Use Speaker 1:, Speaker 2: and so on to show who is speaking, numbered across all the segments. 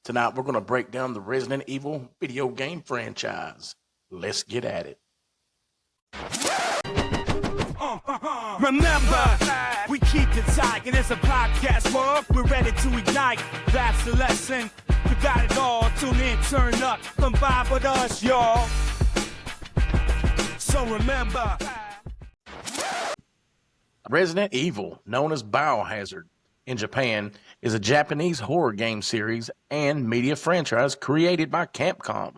Speaker 1: Tonight, we're going to break down the Resident Evil video game franchise. Let's get at it.
Speaker 2: Remember, we keep it tight, and it's a podcast world. We're ready to ignite. That's the lesson. You got it all. Tune in, turn up, come vibe with us, y'all. So remember,
Speaker 1: Resident Evil, known as Biohazard in Japan, is a Japanese horror game series and media franchise created by Capcom.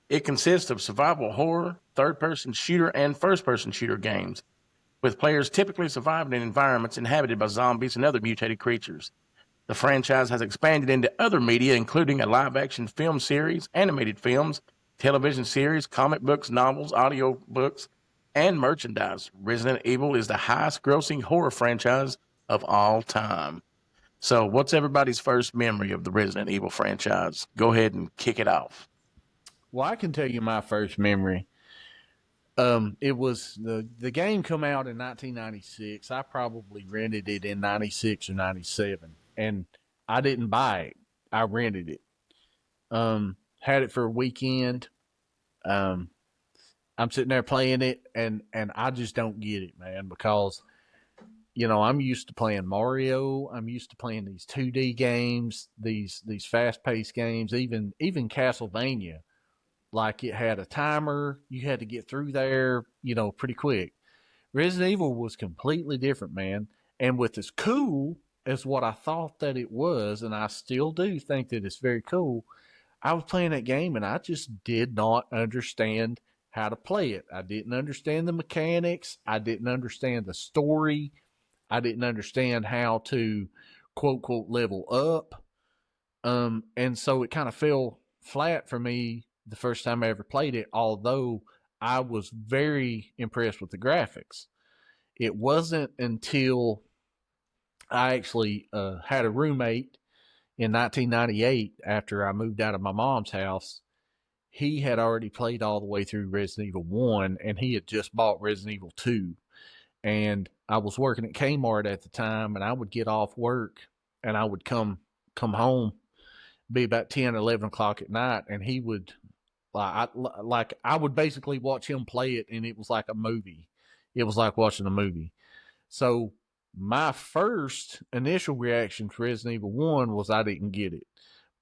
Speaker 1: It consists of survival horror, third-person shooter, and first-person shooter games, with players typically surviving in environments inhabited by zombies and other mutated creatures. The franchise has expanded into other media, including a live-action film series, animated films, television series, comic books, novels, audio books, and merchandise. Resident Evil is the highest-grossing horror franchise of all time. So, what's everybody's first memory of the Resident Evil franchise? Go ahead and kick it off.
Speaker 3: Well, I can tell you my first memory. It was the game come out in 1996. I probably rented it in 96 or 97, and I didn't buy it. I rented it. Had it for a weekend. I'm sitting there playing it, and I just don't get it, man, because, you know, I'm used to playing Mario. I'm used to playing these 2D games, these fast-paced games, even Castlevania. Like, it had a timer. You had to get through there, you know, pretty quick. Resident Evil was completely different, man. And with as cool as what I thought that it was, and I still do think that it's very cool, I was playing that game and I just did not understand how to play it. I didn't understand the mechanics. I didn't understand the story. I didn't understand how to, quote, quote, level up. And so it kind of fell flat for me the first time I ever played it, although I was very impressed with the graphics. It wasn't until I actually had a roommate in 1998 after I moved out of my mom's house. He had already played all the way through Resident Evil 1, and he had just bought Resident Evil 2. And I was working at Kmart at the time, and I would get off work, and I would come home, be about 10, 11 o'clock at night, and he would... I would basically watch him play it, and it was like a movie. It was like watching a movie. So my first initial reaction to Resident Evil 1 was I didn't get it.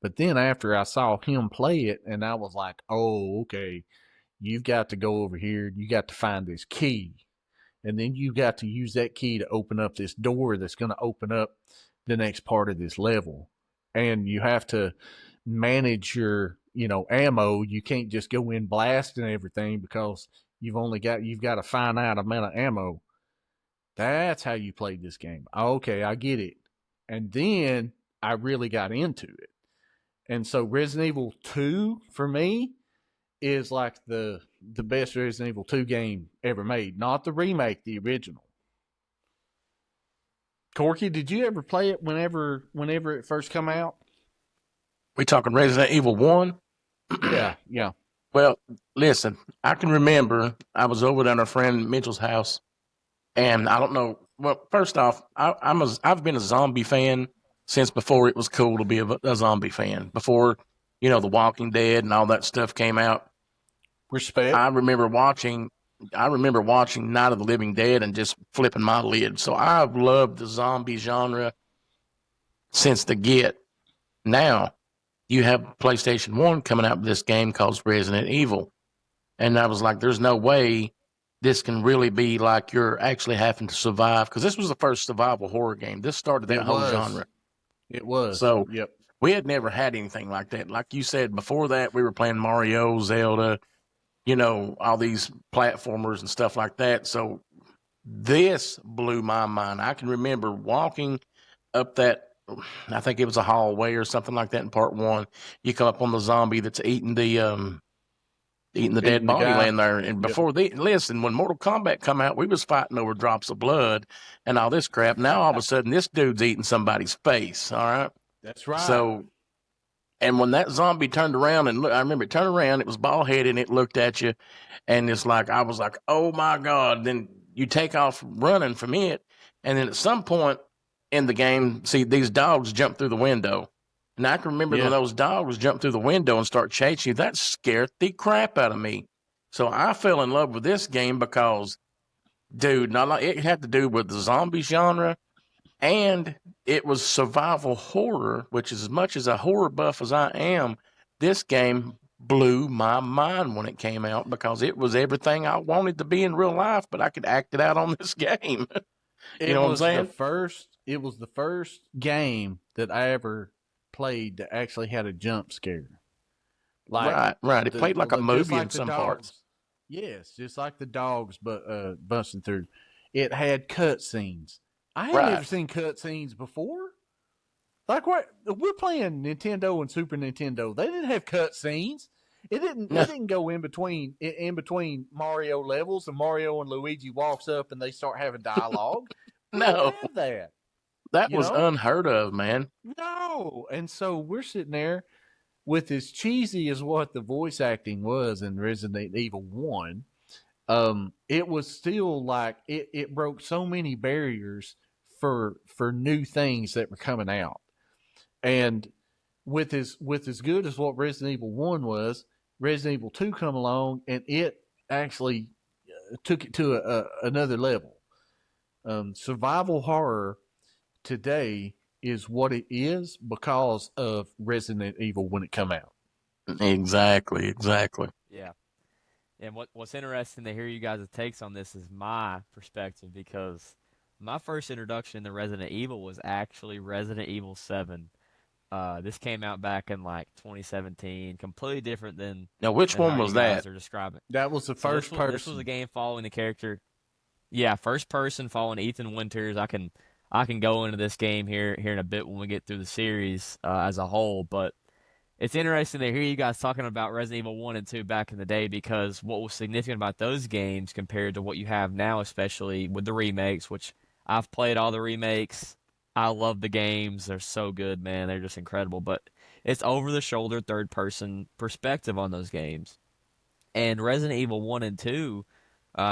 Speaker 3: But then after I saw him play it, and I was like, oh, okay, you've got to go over here. You got to find this key. And then you got to use that key to open up this door that's going to open up the next part of this level. And you have to manage your, you know, ammo. You can't just go in blasting everything because you've got a finite amount of ammo. That's how you played this game. Okay, I get it. And then I really got into it. And so Resident Evil 2 for me is like the best Resident Evil 2 game ever made. Not the remake, the original. Corky, did you ever play it whenever it first come out?
Speaker 1: We talking Resident Evil 1?
Speaker 3: Yeah.
Speaker 1: Well, listen, I can remember I was over at our friend Mitchell's house, and I don't know. Well, first off, I've been a zombie fan since before it was cool to be a zombie fan. Before, you know, The Walking Dead and all that stuff came out.
Speaker 3: Respect.
Speaker 1: I remember watching Night of the Living Dead and just flipping my lid. So I've loved the zombie genre since the get. Now, you have PlayStation 1 coming out with this game called Resident Evil. And I was like, there's no way this can really be like you're actually having to survive. Because this was the first survival horror game. This started that whole genre.
Speaker 3: It was.
Speaker 1: So,
Speaker 3: yep.
Speaker 1: We had never had anything like that. Like you said, before that, we were playing Mario, Zelda, you know, all these platformers and stuff like that. So this blew my mind. I can remember walking up that, I think it was a hallway or something like that in part 1. You come up on the zombie that's eating the dead body laying there. And before listen, when Mortal Kombat come out, we was fighting over drops of blood and all this crap. Now all of a sudden, this dude's eating somebody's face. All right,
Speaker 3: that's right.
Speaker 1: So, and when that zombie turned around and look, I remember it turned around. It was bald headed and it looked at you, and it's like I was like, oh my god! Then you take off running from it, and then at some point in the game, see these dogs jump through the window. And I can remember
Speaker 3: Yeah.
Speaker 1: when those dogs jump through the window and start chasing you. That scared the crap out of me. So I fell in love with this game because, dude, not like it had to do with the zombie genre, and it was survival horror, which is as much as a horror buff as I am, this game blew my mind when it came out because it was everything I wanted to be in real life, but I could act it out on this game. You know what I'm saying?
Speaker 3: It was the first game that I ever played that actually had a jump scare. Like
Speaker 1: Right. It played like a
Speaker 3: just
Speaker 1: movie
Speaker 3: like
Speaker 1: in
Speaker 3: the
Speaker 1: some parts.
Speaker 3: dogs. Yes, just like the dogs, but busting through. It had cutscenes. I had
Speaker 1: Right.
Speaker 3: never seen cutscenes before. Like what we're playing Nintendo and Super Nintendo, they didn't have cutscenes. It didn't.
Speaker 1: No,
Speaker 3: It didn't go in between Mario levels, and Mario and Luigi walks up and they start having dialogue. We didn't
Speaker 1: no,
Speaker 3: have that.
Speaker 1: that
Speaker 3: You
Speaker 1: was
Speaker 3: know,
Speaker 1: unheard of, man.
Speaker 3: no. And so we're sitting there with as cheesy as what the voice acting was in Resident Evil 1. It was still like it broke so many barriers for new things that were coming out. And with as good as what Resident Evil 1 was, Resident Evil 2 come along and it actually took it to another level. Survival horror today is what it is because of Resident Evil when it come out.
Speaker 1: Exactly.
Speaker 4: Yeah. And what's interesting to hear you guys' takes on this is my perspective, because my first introduction to Resident Evil was actually Resident Evil 7. This came out back in like 2017, completely different
Speaker 1: Now, which
Speaker 4: than
Speaker 1: one
Speaker 4: how
Speaker 1: was
Speaker 4: you guys
Speaker 1: that?
Speaker 4: are describing.
Speaker 3: That was the
Speaker 4: So
Speaker 3: first person.
Speaker 4: this was a game following the character. Yeah, first person following Ethan Winters. I can go into this game here in a bit when we get through the series as a whole, but it's interesting to hear you guys talking about Resident Evil 1 and 2 back in the day, because what was significant about those games compared to what you have now, especially with the remakes, which I've played all the remakes. I love the games. They're so good, man. They're just incredible. But it's over-the-shoulder third-person perspective on those games. And Resident Evil 1 and 2,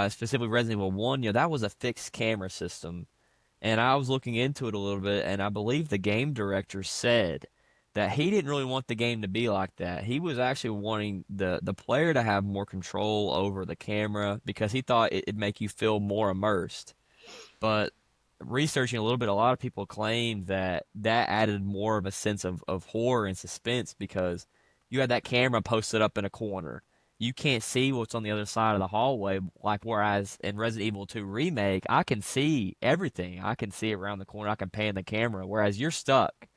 Speaker 4: specifically Resident Evil 1, that was a fixed camera system. And I was looking into it a little bit, and I believe the game director said that he didn't really want the game to be like that. He was actually wanting the player to have more control over the camera because he thought it'd make you feel more immersed. But researching a little bit, a lot of people claim that added more of a sense of horror and suspense because you had that camera posted up in a corner. You can't see what's on the other side of the hallway, like whereas in Resident Evil 2 Remake, I can see everything. I can see around the corner. I can pan the camera, whereas you're stuck.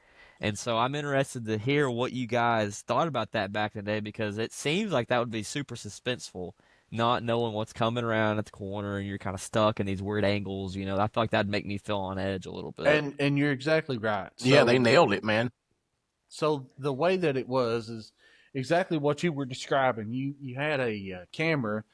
Speaker 4: And so I'm interested to hear what you guys thought about that back in the day, because it seems like that would be super suspenseful, not knowing what's coming around at the corner and you're kind of stuck in these weird angles. I feel like that'd make me feel on edge a little bit.
Speaker 3: And you're exactly right.
Speaker 1: Yeah, they nailed it, man.
Speaker 3: So the way that it was is exactly what you were describing. You had a camera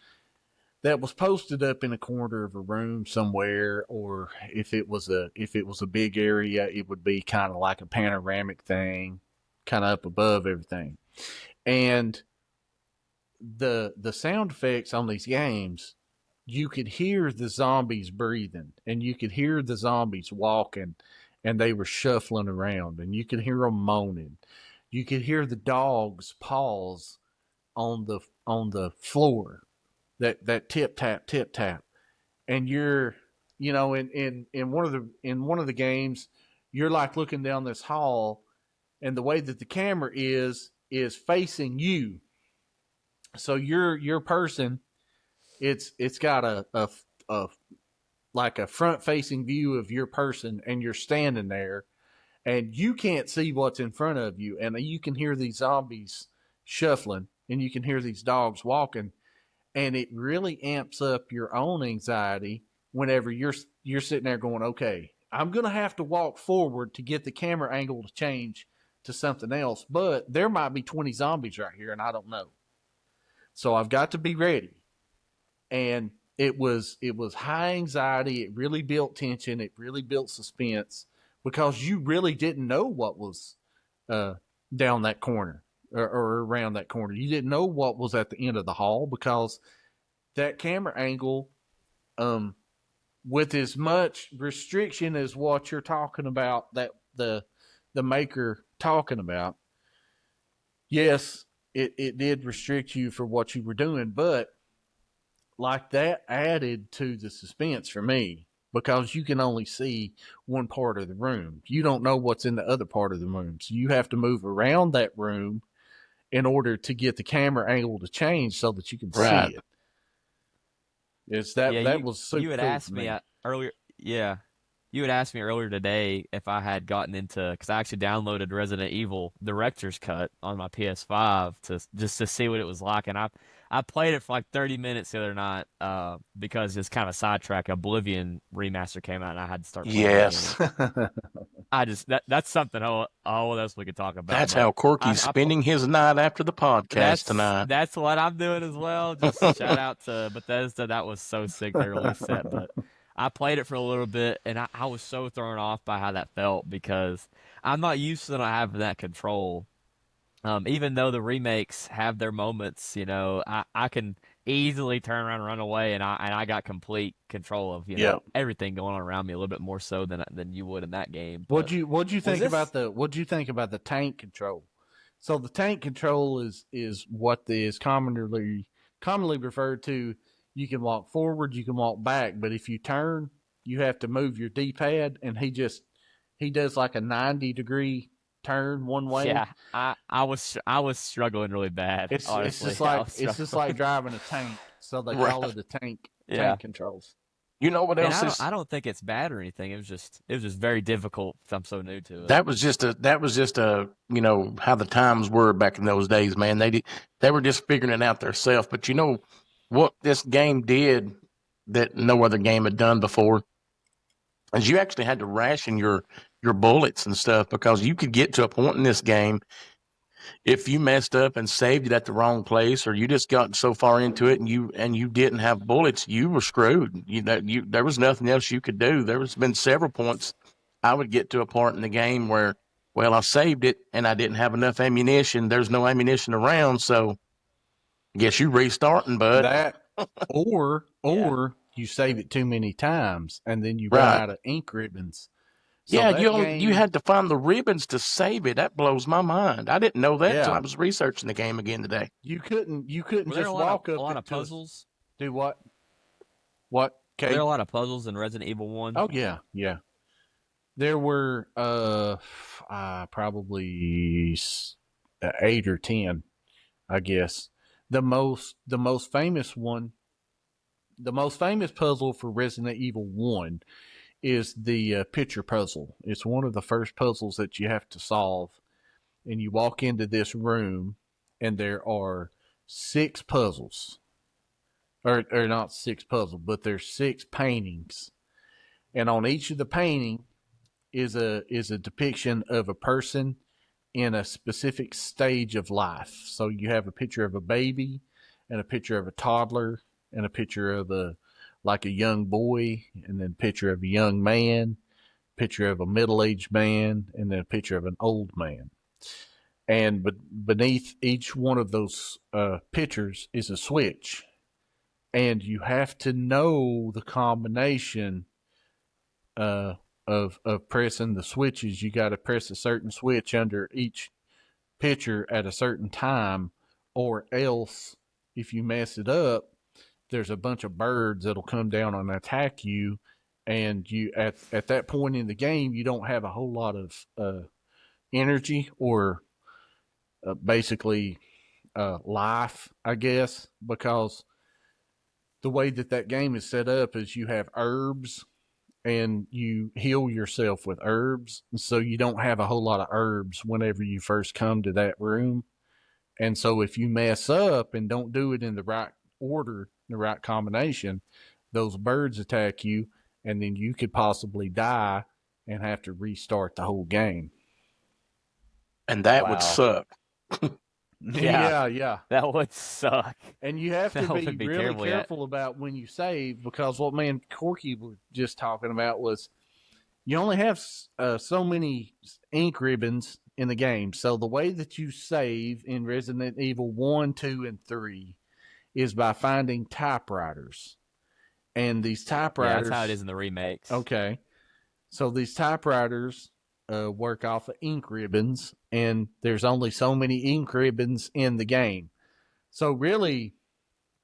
Speaker 3: that was posted up in a corner of a room somewhere, or if it was a big area, it would be kind of like a panoramic thing, kind of up above everything. And the sound effects on these games, you could hear the zombies breathing, and you could hear the zombies walking, and they were shuffling around, and you could hear them moaning. You could hear the dog's paws on the floor, that tip tap, and you're, in one of the games, you're like looking down this hall, and the way that the camera is facing you, so your person, it's got a like a front facing view of your person, and you're standing there, and you can't see what's in front of you, and you can hear these zombies shuffling, and you can hear these dogs walking, and it really amps up your own anxiety whenever you're sitting there going, okay, I'm going to have to walk forward to get the camera angle to change to something else, but there might be 20 zombies right here and I don't know. So I've got to be ready. And it was high anxiety. It really built tension. It really built suspense because you really didn't know what was down that corner or around that corner. You didn't know what was at the end of the hall because that camera angle, with as much restriction as what you're talking about, that the maker talking about, yes, it did restrict you for what you were doing, but like that added to the suspense for me because you can only see one part of the room. You don't know what's in the other part of the room. So you have to move around that room in order to get the camera angle to change so that you can
Speaker 1: Right.
Speaker 3: see it. It's
Speaker 4: Yeah,
Speaker 3: that was
Speaker 4: you
Speaker 3: super
Speaker 4: had
Speaker 3: cool
Speaker 4: asked
Speaker 3: for
Speaker 4: me
Speaker 3: me.
Speaker 4: earlier. Yeah, you had asked me earlier today if I had gotten into because I actually downloaded Resident Evil Director's Cut on my PS5 to just to see what it was like, and I played it for like 30 minutes the other night because it's kind of sidetrack. Oblivion remaster came out, and I had to start playing that game.
Speaker 1: Yes.
Speaker 4: I just that's something all else we could talk about,
Speaker 1: That's
Speaker 4: but
Speaker 1: how Corky's
Speaker 4: I
Speaker 1: spending his night after the podcast tonight.
Speaker 4: that's what I'm doing as well. Just shout out to Bethesda. That was so sick they released that. But I played it for a little bit and I was so thrown off by how that felt because I'm not used to not having that control. Even though the remakes have their moments, I can easily turn around and run away and I got complete control of,
Speaker 3: Yep.
Speaker 4: everything going on around me a little bit more so than you would in that game. But
Speaker 3: What'd you think
Speaker 4: this
Speaker 3: about the tank control? So the tank control is what is commonly referred to. You can walk forward, you can walk back, but if you turn, you have to move your D pad, and he does like a 90-degree turn one way.
Speaker 4: Yeah, I was struggling really bad. Honestly, I was
Speaker 3: It's just
Speaker 4: struggling.
Speaker 3: like driving a tank. So they call
Speaker 1: Right.
Speaker 3: it the
Speaker 4: Yeah,
Speaker 3: tank controls.
Speaker 1: You know what
Speaker 4: and
Speaker 1: else
Speaker 4: I don't
Speaker 1: is
Speaker 4: I don't think it's bad or anything. It was just very difficult. 'Cause I'm so new to it.
Speaker 1: that was just a how the times were back in those days, man. They were just figuring it out themselves. But you know what this game did that no other game had done before is you actually had to ration your bullets and stuff because you could get to a point in this game if you messed up and saved it at the wrong place, or you just got so far into it and you didn't have bullets, you were screwed. There was nothing else you could do. There was been several points I would get to a part in the game where, well, I saved it and I didn't have enough ammunition. There's no ammunition around, so I guess you restarting, bud.
Speaker 3: That or
Speaker 4: Yeah,
Speaker 3: you save it too many times and then you run
Speaker 1: Right?
Speaker 3: out of ink ribbons. So
Speaker 1: Yeah,
Speaker 3: that
Speaker 1: you
Speaker 3: game,
Speaker 1: had to find the ribbons to save it. That blows my mind. I didn't know that till I
Speaker 3: yeah,
Speaker 1: was researching the game again today.
Speaker 3: you couldn't
Speaker 4: were there
Speaker 3: just walk
Speaker 4: a
Speaker 3: up
Speaker 4: lot of
Speaker 3: to
Speaker 4: puzzles?
Speaker 3: do what? What?
Speaker 4: Were there
Speaker 3: Okay.
Speaker 4: a lot of puzzles in Resident Evil One?
Speaker 3: Oh yeah, yeah. There were probably 8 or 10, I guess. The most famous one, the most famous puzzle for Resident Evil 1 is the picture puzzle. It's one of the first puzzles that you have to solve. And you walk into this room, and there are 6 puzzles. Or not 6 puzzles, but there's 6 paintings. And on each of the painting is a depiction of a person in a specific stage of life. So you have a picture of a baby and a picture of a toddler and a picture of a young boy and then a picture of a young man, picture of a middle-aged man and then a picture of an old man. And beneath each one of those pictures is a switch, and you have to know the combination uh, of pressing the switches. You got to press a certain switch under each picture at a certain time, or else if you mess it up, there's a bunch of birds that'll come down and attack you. And you at that point in the game, you don't have a whole lot of energy or basically life, I guess, because the way that game is set up is you have herbs and you heal yourself with herbs. So you don't have a whole lot of herbs whenever you first come to that room. And so if you mess up and don't do it in the right order, the right combination, those birds attack you, and then you could possibly die and have to restart the whole game.
Speaker 1: And that would
Speaker 4: Wow.
Speaker 1: suck.
Speaker 4: Yeah,
Speaker 3: Yeah.
Speaker 4: that would suck.
Speaker 3: And you have to
Speaker 4: That
Speaker 3: be
Speaker 4: would be
Speaker 3: really
Speaker 4: terrible. Yeah,
Speaker 3: careful about when you save, because what me and Corky were just talking about was you only have so many ink ribbons in the game. So the way that you save in Resident Evil 1, 2, and 3 is by finding typewriters. And these
Speaker 4: yeah, that's how it
Speaker 3: typewriters,
Speaker 4: is in the remakes.
Speaker 3: okay. So these typewriters work off of ink ribbons, and there's only so many ink ribbons in the game. So really,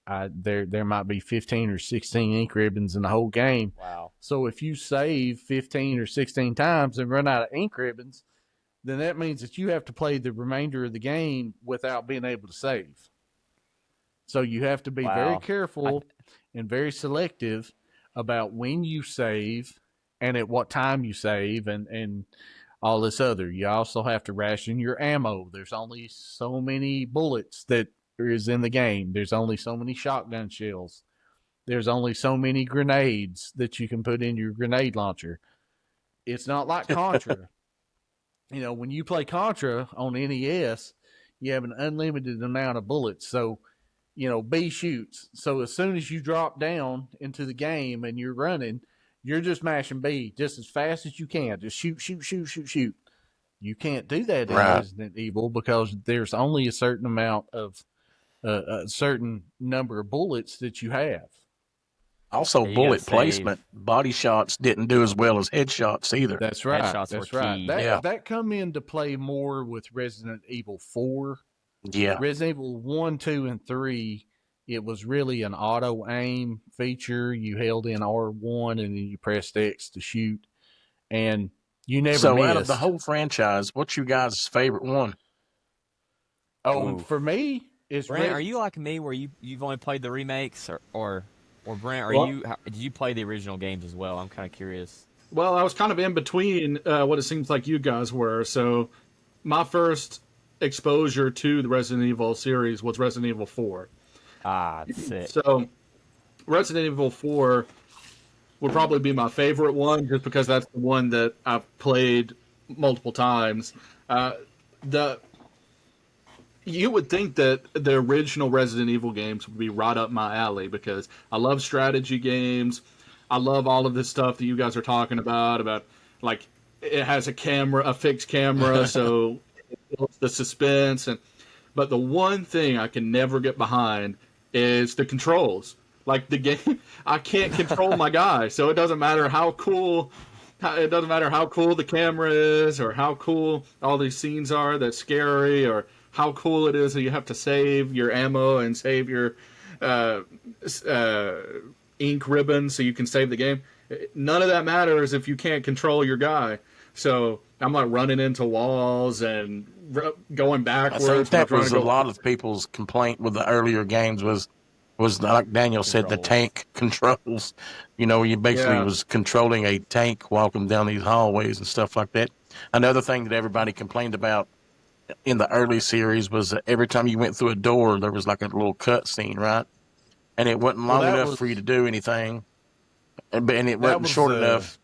Speaker 3: there might be 15 or 16 ink ribbons in the whole game.
Speaker 4: Wow.
Speaker 3: So if you save 15 or 16 times and run out of ink ribbons, then that means that you have to play the remainder of the game without being able to save. So you have to be very careful and very selective about when you save and at what time you save and all this other. You also have to ration your ammo. There's only so many bullets that is in the game. There's only so many shotgun shells. There's only so many grenades that you can put in your grenade launcher. It's not like Contra. When you play Contra on NES, you have an unlimited amount of bullets. So, B shoots. So as soon as you drop down into the game and you're running, you're just mashing B just as fast as you can. Just shoot, shoot, shoot, shoot, shoot. You can't do that in Resident Evil because there's only a certain amount of a certain number of bullets that you have.
Speaker 1: Also, bullet placement. Body shots didn't do as well as headshots either.
Speaker 3: That's right.
Speaker 4: Headshots
Speaker 3: That's
Speaker 4: were
Speaker 3: right.
Speaker 4: key.
Speaker 3: That come into play more with Resident Evil 4.
Speaker 1: Yeah.
Speaker 3: Resident Evil 1, 2, and 3, it was really an auto aim feature. You held in R1 and then you pressed X to shoot, and you never
Speaker 1: So
Speaker 3: missed.
Speaker 1: out of the whole franchise, what's your guys' favorite one?
Speaker 3: For me, it's
Speaker 4: Brent, are you like me where you've only played the remakes, or Brent, did you play the original games as well? I'm kind of curious.
Speaker 5: Well, I was kind of in between what it seems like you guys were. So my first exposure to the Resident Evil series was Resident Evil 4.
Speaker 4: Ah, sick.
Speaker 5: So Resident Evil 4 would probably be my favorite one just because that's the one that I've played multiple times. You would think that the original Resident Evil games would be right up my alley because I love strategy games. I love all of this stuff that you guys are talking about like it has a fixed camera, so it builds the suspense. But the one thing I can never get behind is the controls. Like the game, I can't control my guy, so it doesn't matter how cool. It doesn't matter how cool the camera is, or how cool all these scenes are that's scary, or how cool it is that you have to save your ammo and save your ink ribbon so you can save the game. None of that matters if you can't control your guy. So I'm like running into walls and going backwards.
Speaker 1: I think that was a lot of people's complaint with the earlier games was like Daniel said, the tank controls. You basically was controlling a tank walking down these hallways and stuff like that. Another thing that everybody complained about in the early series was that every time you went through a door, there was like a little cut scene, right? And it wasn't long enough for you to do anything, and it wasn't short enough.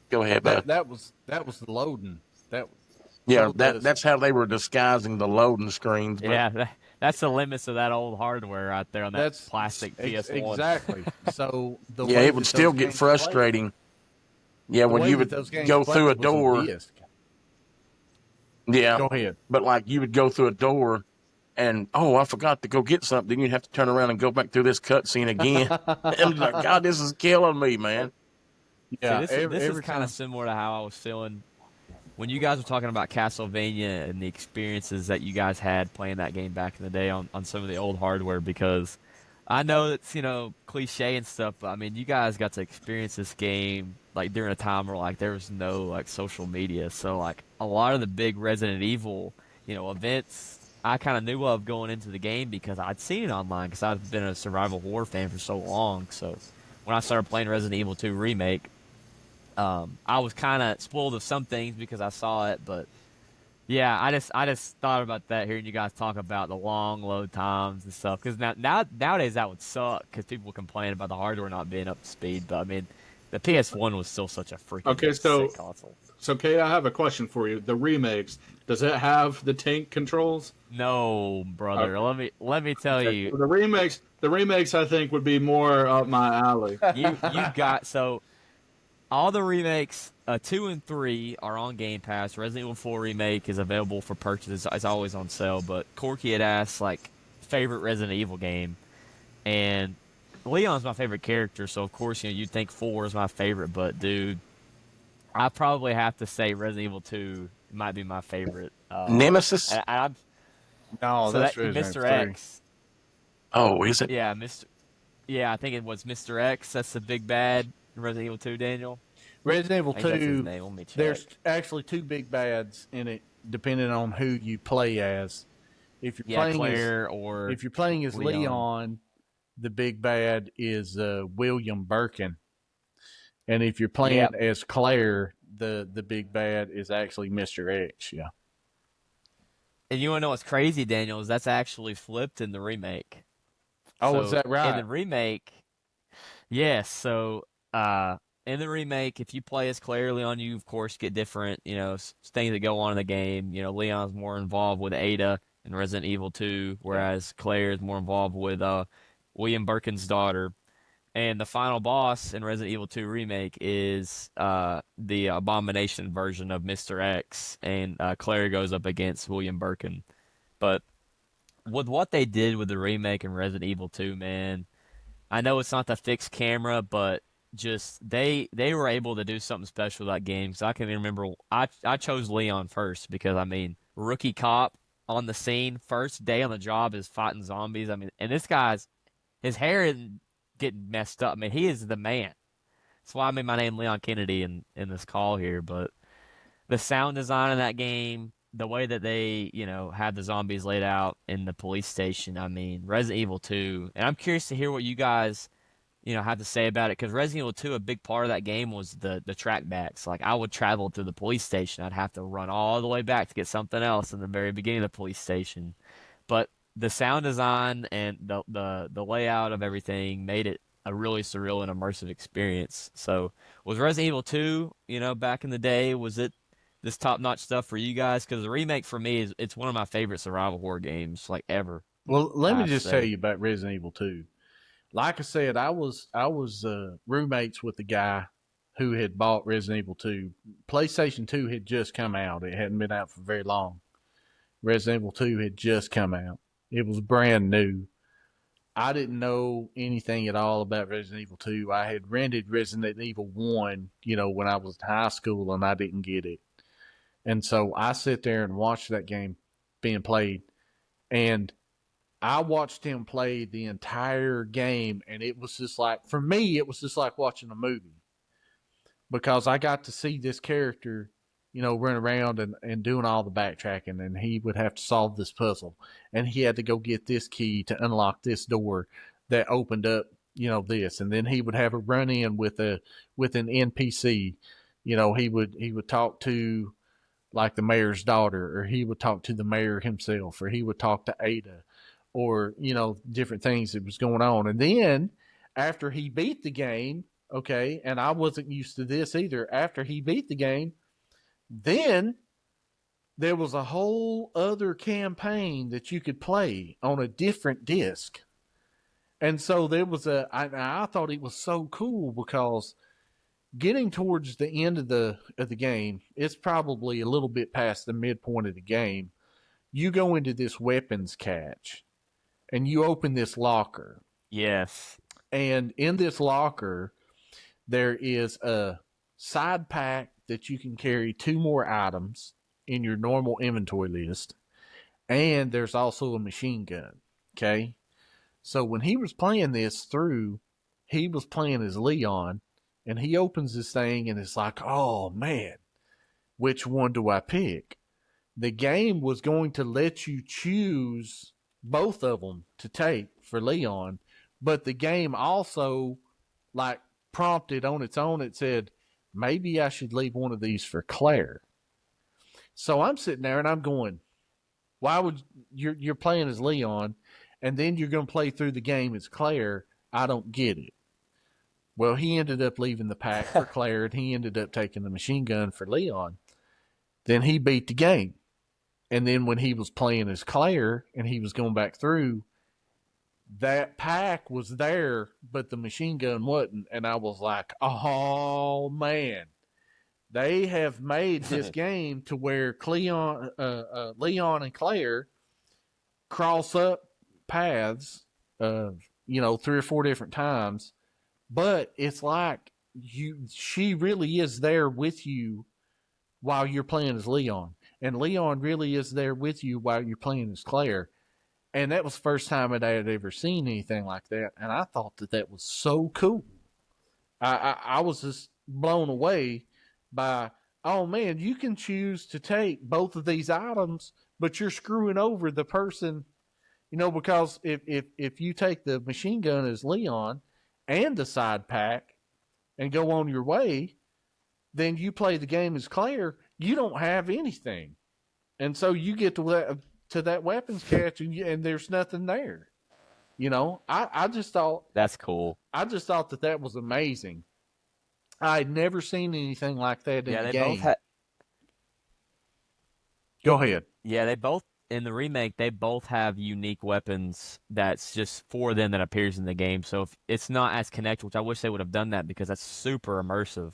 Speaker 1: Go ahead, bud.
Speaker 3: That was the loading.
Speaker 1: That's how they were disguising the loading screens. But
Speaker 4: that's the limits of that old hardware right there on that plastic PS1.
Speaker 3: Exactly. So
Speaker 1: it would still get frustrating. When you would go through a door. Yeah.
Speaker 3: Go ahead.
Speaker 1: But like you would go through a door and, I forgot to go get something. Then you'd have to turn around and go back through this cutscene again. And like, God, this is killing me, man.
Speaker 4: Yeah. See, this is kind of similar to how I was feeling when you guys were talking about Castlevania and the experiences that you guys had playing that game back in the day on some of the old hardware, because I know it's, cliche and stuff, but I mean, you guys got to experience this game like during a time where like there was no like social media. So like a lot of the big Resident Evil, events I kind of knew of going into the game because I'd seen it online because I've been a survival horror fan for so long. So when I started playing Resident Evil 2 Remake, I was kind of spoiled of some things because I saw it, but yeah, I just thought about that hearing you guys talk about the long load times and stuff. Because nowadays that would suck because people complain about the hardware not being up to speed. But I mean, the PS1 was still such a freaking sick console.
Speaker 5: So Kate, I have a question for you. The remakes, does it have the tank controls?
Speaker 4: No, brother. Okay. Let me tell you.
Speaker 5: So the remakes, I think would be more up my alley.
Speaker 4: You've got all the remakes, 2 and 3 are on Game Pass. Resident Evil 4 Remake is available for purchase. It's always on sale. But Corky had asked, favorite Resident Evil game. And Leon's my favorite character, so of course, you'd think 4 is my favorite, but dude, I probably have to say Resident Evil 2 might be my favorite.
Speaker 1: Nemesis.
Speaker 4: I'm
Speaker 3: No,
Speaker 4: so that
Speaker 3: that's Resident
Speaker 4: Mr.
Speaker 3: Evil 3.
Speaker 4: X,
Speaker 1: Oh, is it?
Speaker 4: yeah, I think it was Mr. X. That's the big bad in Resident Evil 2, Daniel.
Speaker 3: Resident Evil
Speaker 4: I think that's his
Speaker 3: 2,
Speaker 4: name. Let me check.
Speaker 3: there's actually two big bads in it, depending on who you play as. If you're
Speaker 4: Yeah,
Speaker 3: playing
Speaker 4: Claire or
Speaker 3: if you're playing as Leon, the big bad is William Birkin, and if you're playing
Speaker 4: Yep.
Speaker 3: as Claire, the big bad is actually Mr. X. Yeah.
Speaker 4: And you want to know what's crazy, Daniel? Is that's actually flipped in the remake.
Speaker 3: Oh, is that
Speaker 4: In
Speaker 3: right?
Speaker 4: the remake, yes. So, in the remake, if you play as Claire Leon, you of course get different, things that go on in the game. Leon's more involved with Ada in Resident Evil 2, whereas Claire is more involved with William Birkin's daughter. And the final boss in Resident Evil 2 remake is the Abomination version of Mr. X, and Claire goes up against William Birkin. But with what they did with the remake in Resident Evil 2, man, I know it's not the fixed camera, but just they were able to do something special with that game. So I can remember I chose Leon first because I mean rookie cop on the scene, first day on the job is fighting zombies. I mean, and this guy's his hair isn't getting messed up. I mean, he is the man. That's why I made my name Leon Kennedy in this call here. But the sound design in that game, the way that they, had the zombies laid out in the police station, I mean, Resident Evil 2. And I'm curious to hear what you guys, have to say about it. Because Resident Evil 2, a big part of that game was the track backs. Like, I would travel to the police station. I'd have to run all the way back to get something else in the very beginning of the police station. But the sound design and the layout of everything made it a really surreal and immersive experience. So, was Resident Evil 2, back in the day, was it this top-notch stuff for you guys? Because the remake for me it's one of my favorite survival horror games like ever.
Speaker 3: Well, let me just tell
Speaker 4: say.
Speaker 3: you about Resident Evil 2. Like I said, I was roommates with the guy who had bought Resident Evil 2. PlayStation 2 had just come out. It hadn't been out for very long. Resident Evil 2 had just come out. It was brand new. I didn't know anything at all about Resident Evil 2. I had rented Resident Evil 1, when I was in high school, and I didn't get it. And so I sit there and watch that game being played. And I watched him play the entire game, and it was just like, for me, it was just like watching a movie. Because I got to see this character, run around and doing all the backtracking, and he would have to solve this puzzle. And he had to go get this key to unlock this door that opened up, this. And then he would have a run in with an NPC. He would talk to like the mayor's daughter, or he would talk to the mayor himself, or he would talk to Ada, or, different things that was going on. And then after he beat the game, okay, and I wasn't used to this either, after he beat the game, then there was a whole other campaign that you could play on a different disc. And so there was I thought it was so cool because getting towards the end of the game, it's probably a little bit past the midpoint of the game. You go into this weapons cache and you open this locker.
Speaker 4: Yes.
Speaker 3: And in this locker, there is a side pack that you can carry 2 more items in your normal inventory list. And there's also a machine gun. Okay. So when he was playing this through, he was playing as Leon, and he opens this thing and it's like, oh man, which one do I pick? The game was going to let you choose both of them to take for Leon, but the game also like prompted on its own. It said, maybe I should leave one of these for Claire. So I'm sitting there and I'm going, why would you're playing as Leon and then you're going to play through the game as Claire? I don't get it. Well, he ended up leaving the pack for Claire, and he ended up taking the machine gun for Leon. Then he beat the game. And then when he was playing as Claire and he was going back through, that pack was there, but the machine gun wasn't. And I was like, oh, man. They have made this game to where Leon and Claire cross up paths 3 or 4 different times. But it's like she really is there with you while you're playing as Leon, and Leon really is there with you while you're playing as Claire. And that was the first time that I had ever seen anything like that, and I thought that was so cool. I was just blown away by, oh man, you can choose to take both of these items, but you're screwing over the person, because if you take the machine gun as Leon and the side pack and go on your way, then you play the game as Claire, you don't have anything. And so you get to that weapons catch and there's nothing there. I just thought
Speaker 4: That's cool.
Speaker 3: I just thought that was amazing. I had never seen anything like that in the game. Go ahead.
Speaker 4: Yeah, they both in the remake. They both have unique weapons that's just for them that appears in the game. So if it's not as connected, which I wish they would have done that because that's super immersive.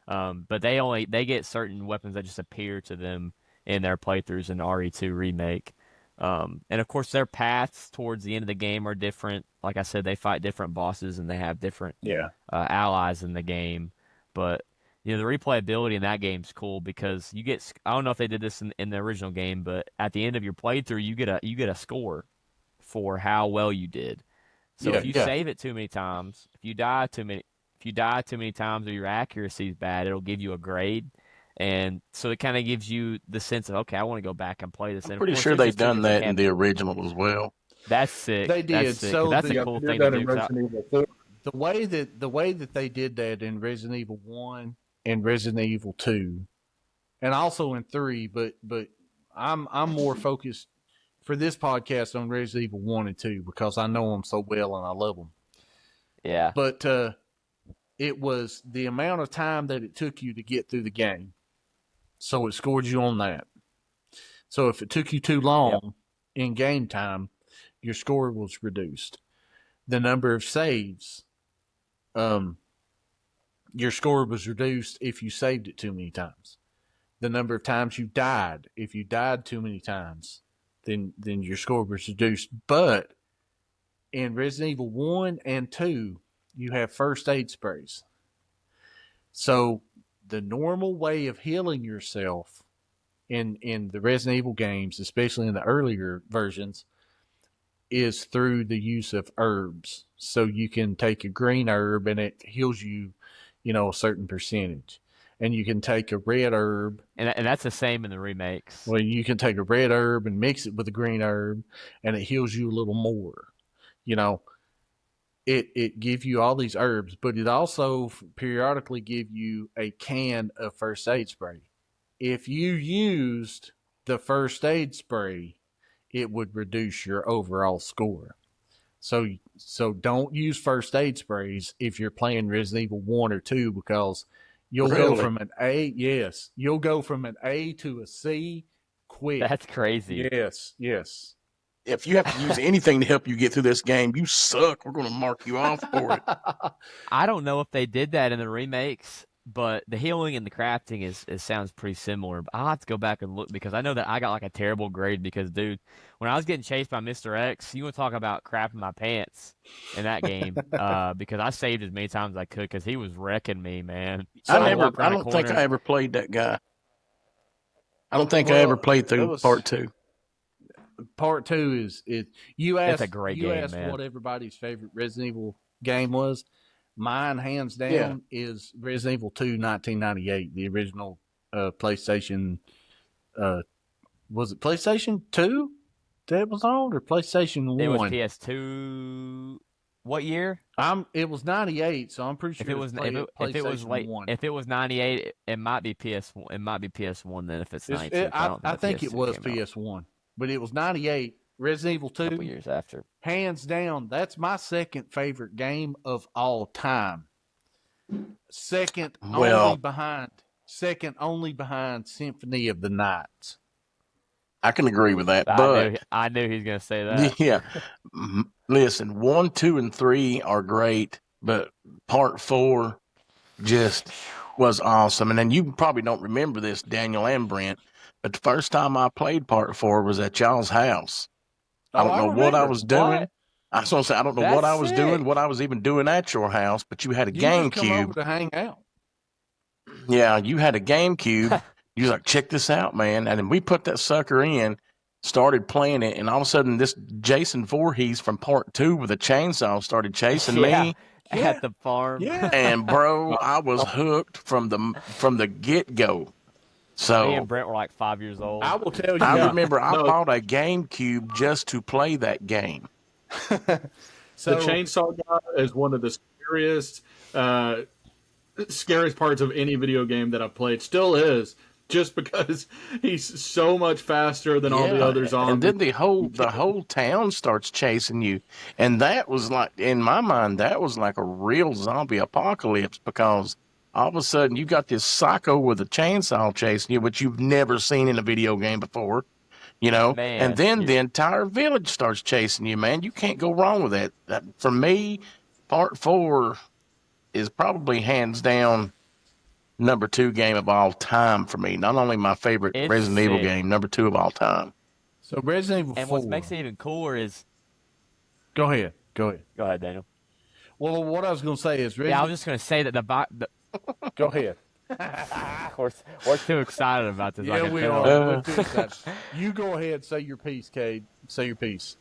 Speaker 4: But they get certain weapons that just appear to them in their playthroughs in RE2 remake. And of course, their paths towards the end of the game are different. Like I said, they fight different bosses and they have different allies in the game. But the replayability in that game is cool because you get. I don't know if they did this in the original game, but at the end of your playthrough, you get a score for how well you did. So if you save it too many times, if you die too many times, or your accuracy is bad, it'll give you a grade. And so it kind of gives you the sense of, okay, I want to go back and play this.
Speaker 1: I'm pretty sure they've done that in the original as well.
Speaker 4: That's sick.
Speaker 3: They did.
Speaker 4: That's sick.
Speaker 3: So
Speaker 4: That's a cool thing to do.
Speaker 3: The way that they did that in Resident Evil 1 and Resident Evil 2, and also in 3, but I'm more focused for this podcast on Resident Evil 1 and 2 because I know them so well and I love them.
Speaker 4: Yeah.
Speaker 3: But it was the amount of time that it took you to get through the game. So it scored you on that. So if it took you too long in game time, your score was reduced. The number of saves, your score was reduced if you saved it too many times. The number of times you died, if you died too many times, then your score was reduced. But in Resident Evil 1 and 2, you have first aid sprays. So the normal way of healing yourself in the Resident Evil games, especially in the earlier versions, is through the use of herbs. So you can take a green herb and it heals you, a certain percentage. And you can take a red herb.
Speaker 4: And that's the same in the remakes.
Speaker 3: Well, you can take a red herb and mix it with a green herb and it heals you a little more. It give you all these herbs, but it also periodically give you a can of first aid spray. If you used the first aid spray, it would reduce your overall score. So don't use first aid sprays if you're playing Resident Evil 1 or 2 because you'll go from an A, you'll go from an A to a C quick.
Speaker 4: That's crazy.
Speaker 3: Yes.
Speaker 1: If you have to use anything to help you get through this game, you suck. We're going to mark you off for it.
Speaker 4: I don't know if they did that in the remakes, but the healing and the crafting is sounds pretty similar. I'll have to go back and look because I know that I got like a terrible grade because, dude, when I was getting chased by Mr. X, you want to talk about crapping my pants in that game because I saved as many times as I could because he was wrecking me, man.
Speaker 1: So I don't think I ever played that guy. I don't think I ever played through part 2.
Speaker 3: Part 2 is you asked.
Speaker 4: It's a great game,
Speaker 3: you asked
Speaker 4: man.
Speaker 3: what everybody's favorite Resident Evil game was. Mine, hands down, is Resident Evil 2 1998, the original PlayStation. Was it PlayStation 2 that was on, or PlayStation 1?
Speaker 4: It was PS2. What year?
Speaker 3: It was 98, so I'm pretty sure
Speaker 4: if it was late,
Speaker 3: 1.
Speaker 4: If it was 98, it might be PS1. It might be PS1 then. If it's 92,
Speaker 3: I think it was PS1, but it was 98. Resident Evil 2,
Speaker 4: a couple years after.
Speaker 3: Hands down, that's my second favorite game of all time. Second only behind Symphony of the Night.
Speaker 1: I can agree with that.
Speaker 4: I knew he was going to say that.
Speaker 1: Yeah. Listen, 1, 2, and 3 are great, but part 4 just was awesome. And then you probably don't remember this, Daniel and Brent, but the first time I played part 4 was at y'all's house. I don't know what I was doing. I was gonna say I don't know what I was doing, what I was even doing at your house, but you had a
Speaker 3: You just come over
Speaker 1: GameCube.
Speaker 3: to hang out.
Speaker 1: Yeah, you had a GameCube. You was like, check this out, man. And then we put that sucker in, started playing it, and all of a sudden this Jason Voorhees from part 2 with a chainsaw started chasing me.
Speaker 4: At the farm.
Speaker 3: Yeah.
Speaker 1: And bro, I was hooked from the get go. So
Speaker 4: Me and Brent were like 5 years old.
Speaker 3: I will tell you.
Speaker 1: I remember I
Speaker 5: No.
Speaker 1: bought a GameCube just to play that game.
Speaker 3: So
Speaker 5: The chainsaw guy is one of the scariest parts of any video game that I've played. Still is, just because he's so much faster than all the other zombies.
Speaker 1: And then the whole town starts chasing you. And that was like, in my mind, that was like a real zombie apocalypse, because all of a sudden you got this psycho with a chainsaw chasing you, which you've never seen in a video game before.
Speaker 4: Man,
Speaker 1: and then the entire village starts chasing you, man. You can't go wrong with that. For me, part 4 is probably hands down number 2 game of all time for me. Not only my favorite
Speaker 4: It's
Speaker 1: Resident Evil
Speaker 4: sick.
Speaker 1: game, number 2 of all time.
Speaker 3: So Resident Evil
Speaker 4: And
Speaker 3: 4.
Speaker 4: what makes it even cooler is
Speaker 3: Go ahead.
Speaker 4: go ahead, Daniel.
Speaker 3: Well, what I was going to say is
Speaker 4: Yeah, I was just gonna say that the
Speaker 3: Go ahead.
Speaker 4: we're too excited about this. I
Speaker 3: Yeah,
Speaker 4: can
Speaker 3: we
Speaker 4: tell.
Speaker 3: are. We're too excited. You go ahead. Say your piece, Cade. Say your piece.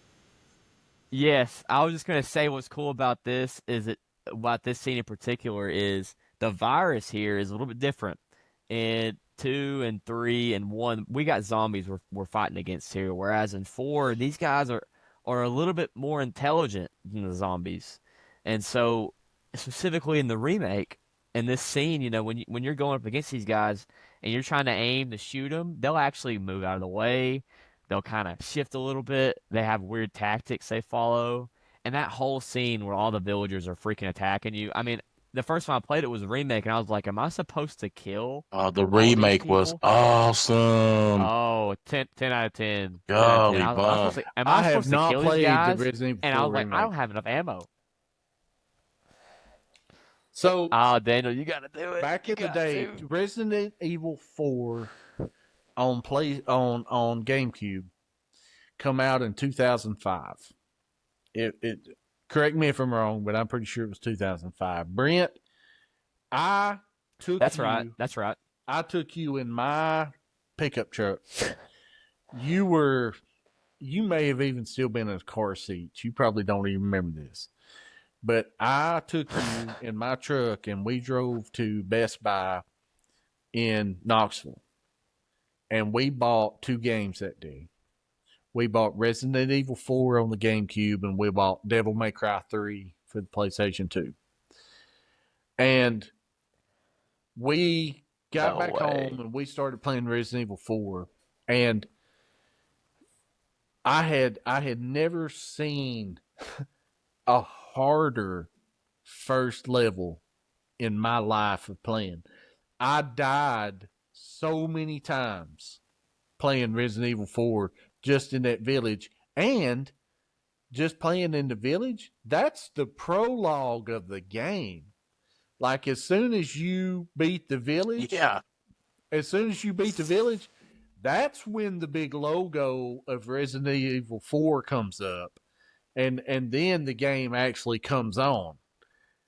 Speaker 4: Yes, I was just gonna say what's cool about this is about this scene in particular is the virus here is a little bit different. In 2 and 3 and 1, we got zombies we're fighting against here, whereas in 4, these guys are a little bit more intelligent than the zombies, and so specifically in the remake, in this scene, when you're going up against these guys and you're trying to aim to shoot them, they'll actually move out of the way. They'll kind of shift a little bit. They have weird tactics they follow. And that whole scene where all the villagers are freaking attacking you. I mean, the first time I played it was a remake, and I was like, am I supposed to kill
Speaker 1: The
Speaker 4: all
Speaker 1: remake
Speaker 4: these
Speaker 1: was
Speaker 4: people?
Speaker 1: awesome.
Speaker 4: Oh, 10 out of 10. 10 out of 10.
Speaker 1: Golly
Speaker 4: I was
Speaker 1: bum.
Speaker 4: supposed to, am
Speaker 3: I
Speaker 4: I
Speaker 3: have
Speaker 4: supposed to
Speaker 3: not
Speaker 4: kill
Speaker 3: played
Speaker 4: these guys?
Speaker 3: the Resident Evil 4
Speaker 4: And I was like,
Speaker 3: remake.
Speaker 4: I don't have enough ammo.
Speaker 3: So
Speaker 4: Daniel, you got to do it.
Speaker 3: back
Speaker 4: You
Speaker 3: in the
Speaker 4: got
Speaker 3: day,
Speaker 4: to.
Speaker 3: Resident Evil 4 on GameCube come out in 2005. It correct me if I'm wrong, but I'm pretty sure it was 2005. Brent, I took
Speaker 4: That's
Speaker 3: you,
Speaker 4: right. That's right.
Speaker 3: I took you in my pickup truck. You may have even still been in a car seat. You probably don't even remember this. But I took you in my truck and we drove to Best Buy in Knoxville. And we bought 2 games that day. We bought Resident Evil 4 on the GameCube and we bought Devil May Cry 3 for the PlayStation 2. And we got back home and we started playing Resident Evil 4. And I had never seen a harder first level in my life of playing. I died so many times playing Resident Evil 4 just in that village, and just playing in the village, that's the prologue of the game. Like as soon as you beat the village, that's when the big logo of Resident Evil 4 comes up. And then the game actually comes on.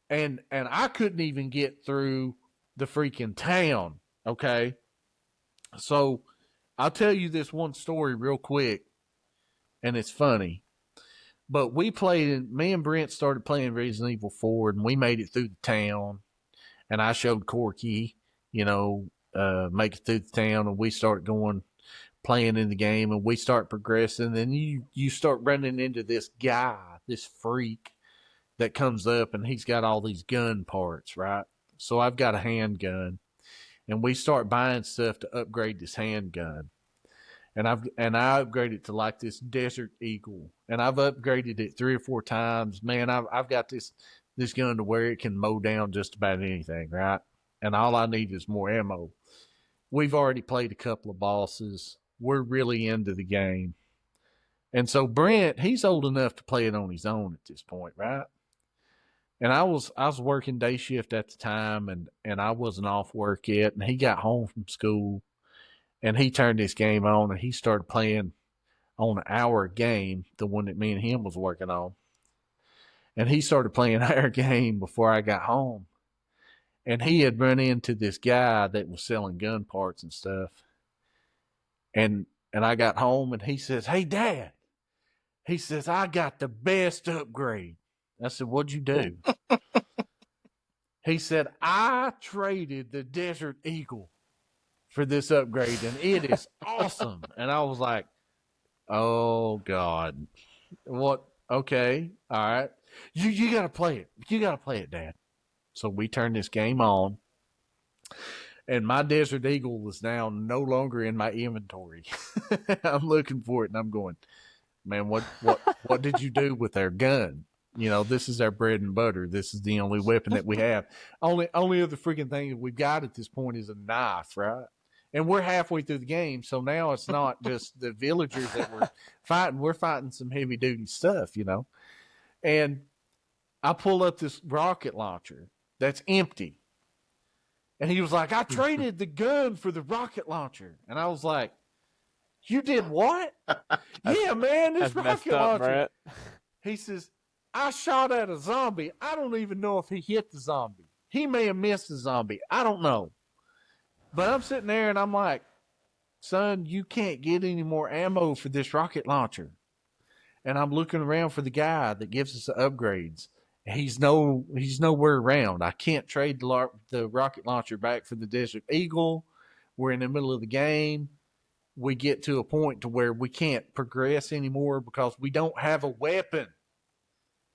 Speaker 3: And I couldn't even get through the freaking town, okay? So I'll tell you this one story real quick, and it's funny. But me and Brent started playing Resident Evil 4, and we made it through the town. And I showed Corky, make it through the town, and we start playing in the game, and we start progressing. And you start running into this guy, this freak that comes up, and he's got all these gun parts, right? So I've got a handgun, and we start buying stuff to upgrade this handgun. And I upgraded to like this Desert Eagle, and I've upgraded it 3 or 4 times. Man, I've got this gun to where it can mow down just about anything, right? And all I need is more ammo. We've already played a couple of bosses. We're really into the game. And so Brent, he's old enough to play it on his own at this point, right? And I was working day shift at the time, and I wasn't off work yet, and he got home from school, and he turned this game on, and he started playing on our game, the one that me and him was working on. And he started playing our game before I got home. And he had run into this guy that was selling gun parts and stuff. And I got home and he says, "Hey, Dad," he says, "I got the best upgrade." I said, "What'd you do?" He said, "I traded the Desert Eagle for this upgrade and it is awesome." And I was like, "Oh God. What? Okay. All right. You got to play it. You got to play it, Dad." So we turned this game on, and my Desert Eagle is now no longer in my inventory. I'm looking for it, and I'm going, "Man, what did you do with our gun? You know, this is our bread and butter. This is the only weapon that we have. Only other freaking thing that we've got at this point is a knife, right?" And we're halfway through the game, so now it's not just the villagers that we're fighting. We're fighting some heavy duty stuff, you know. And I pull up this rocket launcher that's empty. And he was like, "I traded the gun for the rocket launcher." And I was like, "You did what?" "Yeah, man, this
Speaker 4: That's messed
Speaker 3: rocket
Speaker 4: up,
Speaker 3: launcher."
Speaker 4: Brett.
Speaker 3: He says, "I shot at a zombie. I don't even know if he hit the zombie. He may have missed the zombie. I don't know." But I'm sitting there and I'm like, "Son, you can't get any more ammo for this rocket launcher." And I'm looking around for the guy that gives us the upgrades. He's nowhere around. I can't trade the rocket launcher back for the Desert Eagle. We're in the middle of the game. We get to a point to where we can't progress anymore because we don't have a weapon.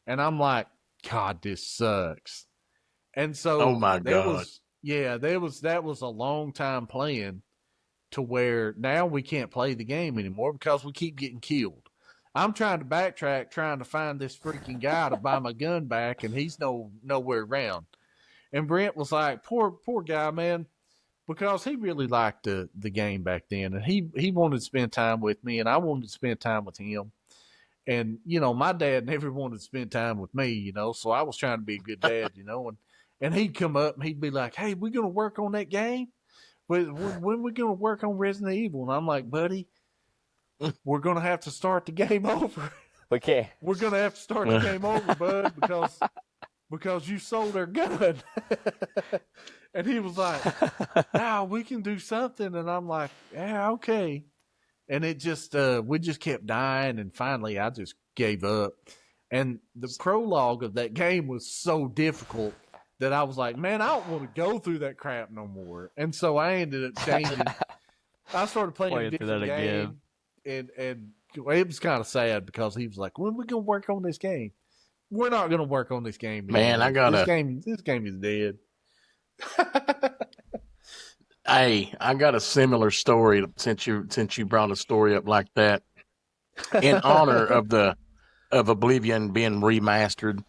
Speaker 3: And I'm like, "God, this sucks." And so
Speaker 1: Oh my God.
Speaker 3: that was a long time playing to where now we can't play the game anymore because we keep getting killed. I'm trying to backtrack, trying to find this freaking guy to buy my gun back, and he's nowhere around. And Brent was like, poor guy, man, because he really liked the game back then, and he wanted to spend time with me, and I wanted to spend time with him. And you know, my dad never wanted to spend time with me, you know, so I was trying to be a good dad, you know. And he'd come up and he'd be like, "Hey, we're gonna work on that game. When we gonna work on Resident Evil?" And I'm like, "Buddy, we're gonna have to start the game over.
Speaker 4: Okay.
Speaker 3: We're gonna have to start the game over, bud, because you sold our gun." And he was like, "Nah, we can do something." And I'm like, "Yeah, okay." And it just we just kept dying, and finally I just gave up. And the prologue of that game was so difficult that I was like, "Man, I don't want to go through that crap no more." And so I ended up changing. I started playing a
Speaker 4: Playing through that
Speaker 3: different game, and it was kind of sad because he was like, "When are we gonna work on this game?" "We're not gonna work on this game,
Speaker 1: Man,
Speaker 3: anymore. This game is dead."
Speaker 1: Hey, I got a similar story since you brought a story up like that. In honor of Oblivion being remastered.